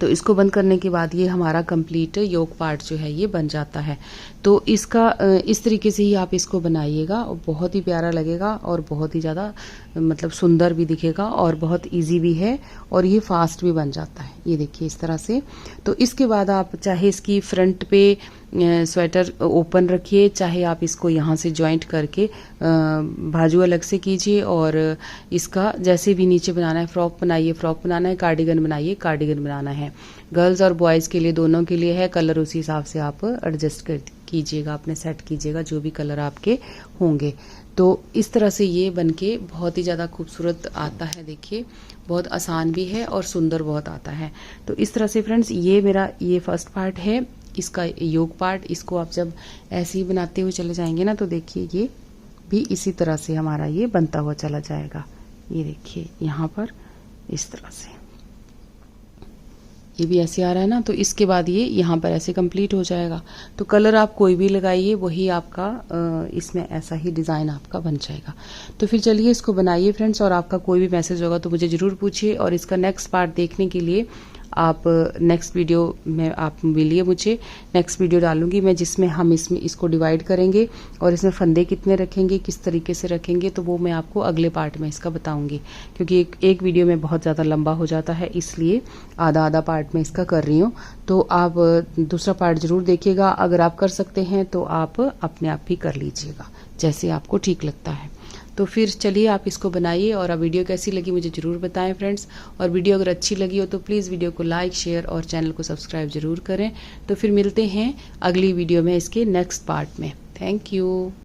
तो इसको बंद करने के बाद ये हमारा कंप्लीट योक पार्ट जो है ये बन जाता है। तो इसका इस तरीके से ही आप इसको बनाइएगा, और बहुत ही प्यारा लगेगा और बहुत ही ज़्यादा मतलब सुंदर भी दिखेगा, और बहुत इजी भी है, और ये फास्ट भी बन जाता है। ये देखिए इस तरह से। तो इसके बाद आप चाहे इसकी फ्रंट पे स्वेटर ओपन रखिए, चाहे आप इसको यहाँ से जॉइंट करके बाजू अलग से कीजिए, और इसका जैसे भी नीचे बनाना है, फ्रॉक बनाइए, फ्रॉक बनाना है, कार्डिगन बनाइए, कार्डिगन बनाना है। गर्ल्स और बॉयज़ के लिए दोनों के लिए है। कलर उसी हिसाब से आप एडजस्ट कर कीजिएगा, अपने सेट कीजिएगा जो भी कलर आपके होंगे। तो इस तरह से ये बनके बहुत ही ज़्यादा खूबसूरत आता है। देखिए बहुत आसान भी है और सुंदर बहुत आता है। तो इस तरह से फ्रेंड्स ये मेरा ये फर्स्ट पार्ट है इसका योक पार्ट। इसको आप जब ऐसे ही बनाते हुए चले जाएंगे ना, तो देखिए ये भी इसी तरह से हमारा ये बनता हुआ चला जाएगा। ये देखिए यहाँ पर इस तरह से ये भी ऐसे आ रहा है ना, तो इसके बाद ये यहाँ पर ऐसे कंप्लीट हो जाएगा। तो कलर आप कोई भी लगाइए, वही आपका इसमें ऐसा ही डिज़ाइन आपका बन जाएगा। तो फिर चलिए इसको बनाइए फ्रेंड्स, और आपका कोई भी मैसेज होगा तो मुझे ज़रूर पूछिए। और इसका नेक्स्ट पार्ट देखने के लिए आप नेक्स्ट वीडियो में आप मिलिए मुझे। नेक्स्ट वीडियो डालूंगी मैं जिसमें हम इसको डिवाइड करेंगे, और इसमें फंदे कितने रखेंगे, किस तरीके से रखेंगे, तो वो मैं आपको अगले पार्ट में इसका बताऊंगी। क्योंकि एक वीडियो में बहुत ज़्यादा लंबा हो जाता है, इसलिए आधा आधा पार्ट में इसका कर रही हूँ। तो आप दूसरा पार्ट ज़रूर देखिएगा। अगर आप कर सकते हैं तो आप अपने आप ही कर लीजिएगा, जैसे आपको ठीक लगता है। तो फिर चलिए आप इसको बनाइए, और अब वीडियो कैसी लगी मुझे ज़रूर बताएं फ्रेंड्स। और वीडियो अगर अच्छी लगी हो तो प्लीज़ वीडियो को लाइक, शेयर और चैनल को सब्सक्राइब ज़रूर करें। तो फिर मिलते हैं अगली वीडियो में इसके नेक्स्ट पार्ट में। Thank you.